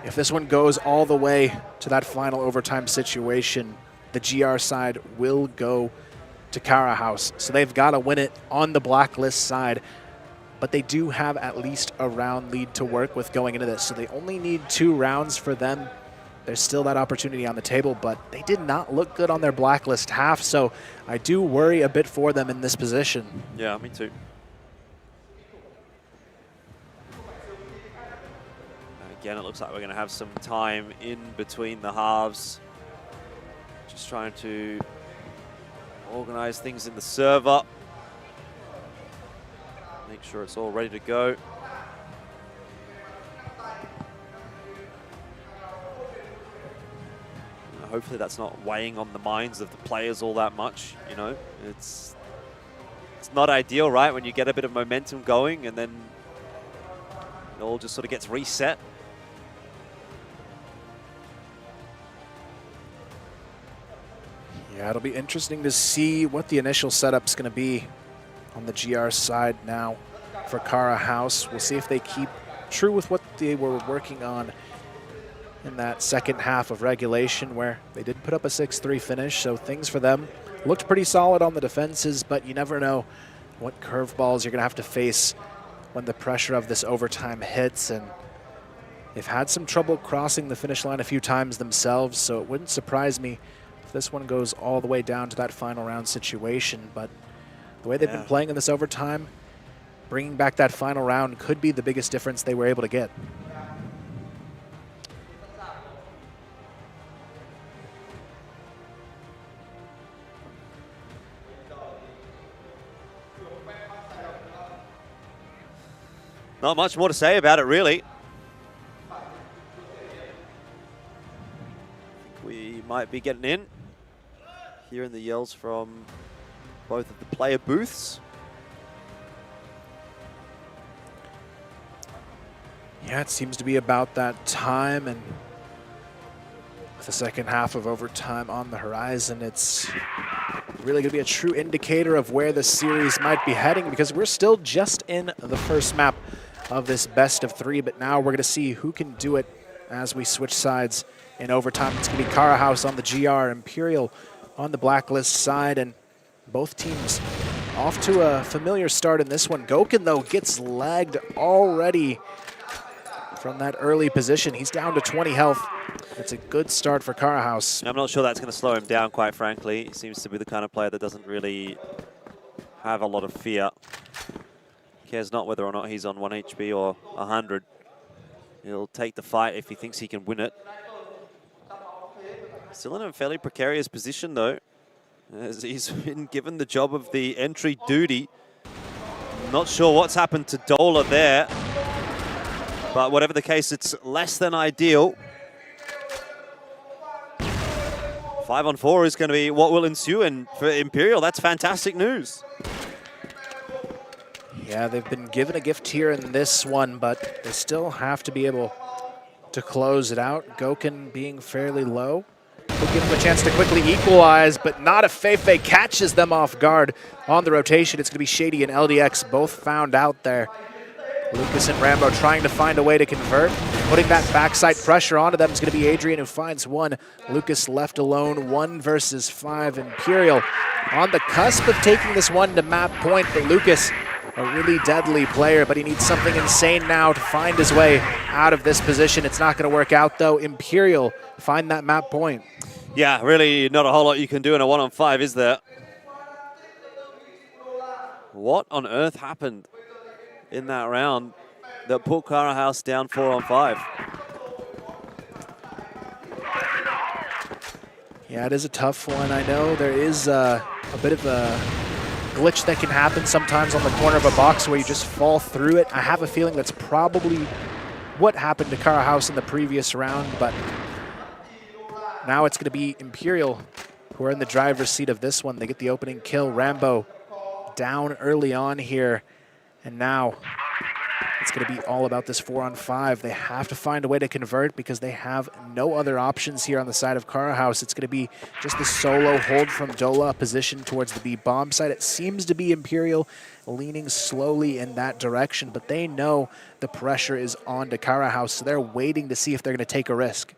if this one goes all the way to that final overtime situation, the GR side will go to Carahouse. So they've got to win it on the blacklist side. But they do have at least a round lead to work with going into this. So they only need 2 rounds for them. There's still that opportunity on the table, but they did not look good on their blacklist half. So I do worry a bit for them in this position. Yeah, me too. Again, it looks like we're going to have some time in between the halves. Just trying to organize things in the server. Make sure it's all ready to go. Hopefully that's not weighing on the minds of the players all that much, you know. It's not ideal, right, when you get a bit of momentum going and then it all just sort of gets reset. Yeah, it'll be interesting to see what the initial setup's going to be on the GR side now for Carahouse. We'll see if they keep true with what they were working on in that second half of regulation, where they did put up a 6-3 finish, so things for them looked pretty solid on the defenses, but you never know what curveballs you're going to have to face when the pressure of this overtime hits, and they've had some trouble crossing the finish line a few times themselves, so it wouldn't surprise me if this one goes all the way down to that final round situation. But the way they've been playing in this overtime, bringing back that final round could be the biggest difference they were able to get. Not much more to say about it, really. We might be getting in. Hearing the yells from both of the player booths. Yeah, it seems to be about that time, and with the second half of overtime on the horizon, it's really going to be a true indicator of where the series might be heading, because we're still just in the first map of this best of 3, but now we're going to see who can do it as we switch sides in overtime. It's going to be Carahouse on the GR, Imperial on the blacklist side, and both teams off to a familiar start in this one. Gokhan, though, gets lagged already from that early position. He's down to 20 health. It's a good start for Carahouse. I'm not sure that's going to slow him down, quite frankly. He seems to be the kind of player that doesn't really have a lot of fear. Cares not whether or not he's on 1 HP or 100. He'll take the fight if he thinks he can win it. Still in a fairly precarious position, though, as he's been given the job of the entry duty. Not sure what's happened to Dola there, but whatever the case, it's less than ideal. 5-on-4 is going to be what will ensue, and for Imperial, that's fantastic news. Yeah, they've been given a gift here in this one, but they still have to be able to close it out. Goken being fairly low. Will give them a chance to quickly equalize, but not if Feifei catches them off guard on the rotation. It's going to be Shady and LDX both found out there. Lucas and Rambo trying to find a way to convert. Putting that backside pressure onto them is going to be Adrian, who finds one. Lucas left alone, 1 versus 5. Imperial on the cusp of taking this one to map point, but Lucas, a really deadly player, but he needs something insane now to find his way out of this position. It's not going to work out, though. Imperial find that map point. Yeah, really not a whole lot you can do in a 1-on-5, is there? What on earth happened in that round that put Carahouse down 4-on-5? Yeah, it is a tough one. I know there is a bit of a glitch that can happen sometimes on the corner of a box where you just fall through it. I have a feeling that's probably what happened to Carahouse in the previous round, but now it's going to be Imperial who are in the driver's seat of this one. They get the opening kill. Rambo down early on here, and now it's going to be all about this 4-on-5. They have to find a way to convert because they have no other options here on the side of Carahouse. It's going to be just the solo hold from Dola, position towards the B bomb side. It seems to be Imperial leaning slowly in that direction, but they know the pressure is on to Carahouse, so they're waiting to see if they're going to take a risk.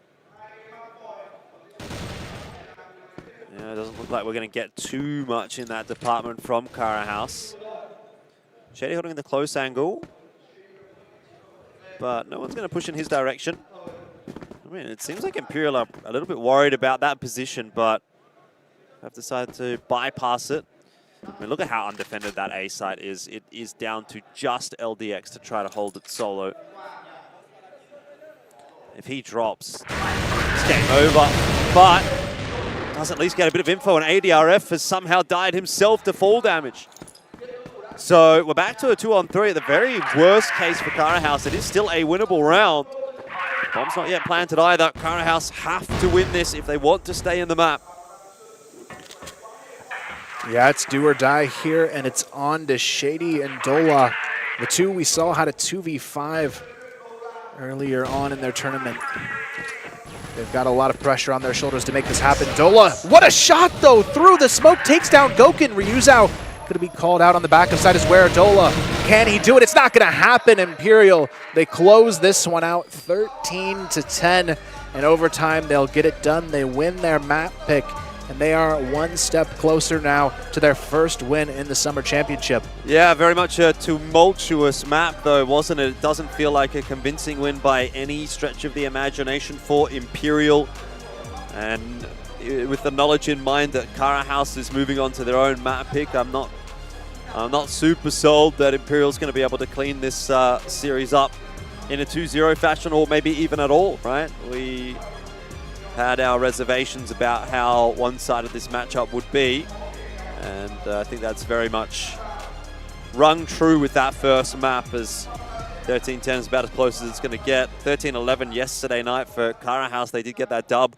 Yeah, it doesn't look like we're going to get too much in that department from Carahouse. Shady holding the close angle, but no one's going to push in his direction. I mean, it seems like Imperial are a little bit worried about that position, but have decided to bypass it. I mean, look at how undefended that A site is. It is down to just LDX to try to hold it solo. If he drops, it's game over, but does at least get a bit of info, and ADRF has somehow died himself to fall damage. So we're back to a 2-on-3 at the very worst case for Carahouse. It is still a winnable round. Bomb's not yet planted either. Carahouse have to win this if they want to stay in the map. Yeah, it's do or die here, and it's on to Shady and Dola. The two we saw had a 2v5 earlier on in their tournament. They've got a lot of pressure on their shoulders to make this happen. Dola, what a shot though! Through the smoke, takes down Goken. Ryuzao going to be called out on the back of side is where Dola. Can he do it? It's not going to happen. Imperial, they close this one out 13-10. In overtime, they'll get it done. They win their map pick, and they are one step closer now to their first win in the Summer Championship. Yeah, very much a tumultuous map, though, wasn't it? It doesn't feel like a convincing win by any stretch of the imagination for Imperial. And with the knowledge in mind that Carahouse is moving on to their own map pick, I'm not super sold that Imperial's going to be able to clean this series up in a 2-0 fashion, or maybe even at all, right? We had our reservations about how one-sided this matchup would be, and I think that's very much rung true with that first map, as 13-10 is about as close as it's going to get. 13-11 yesterday night for Carahouse. They did get that dub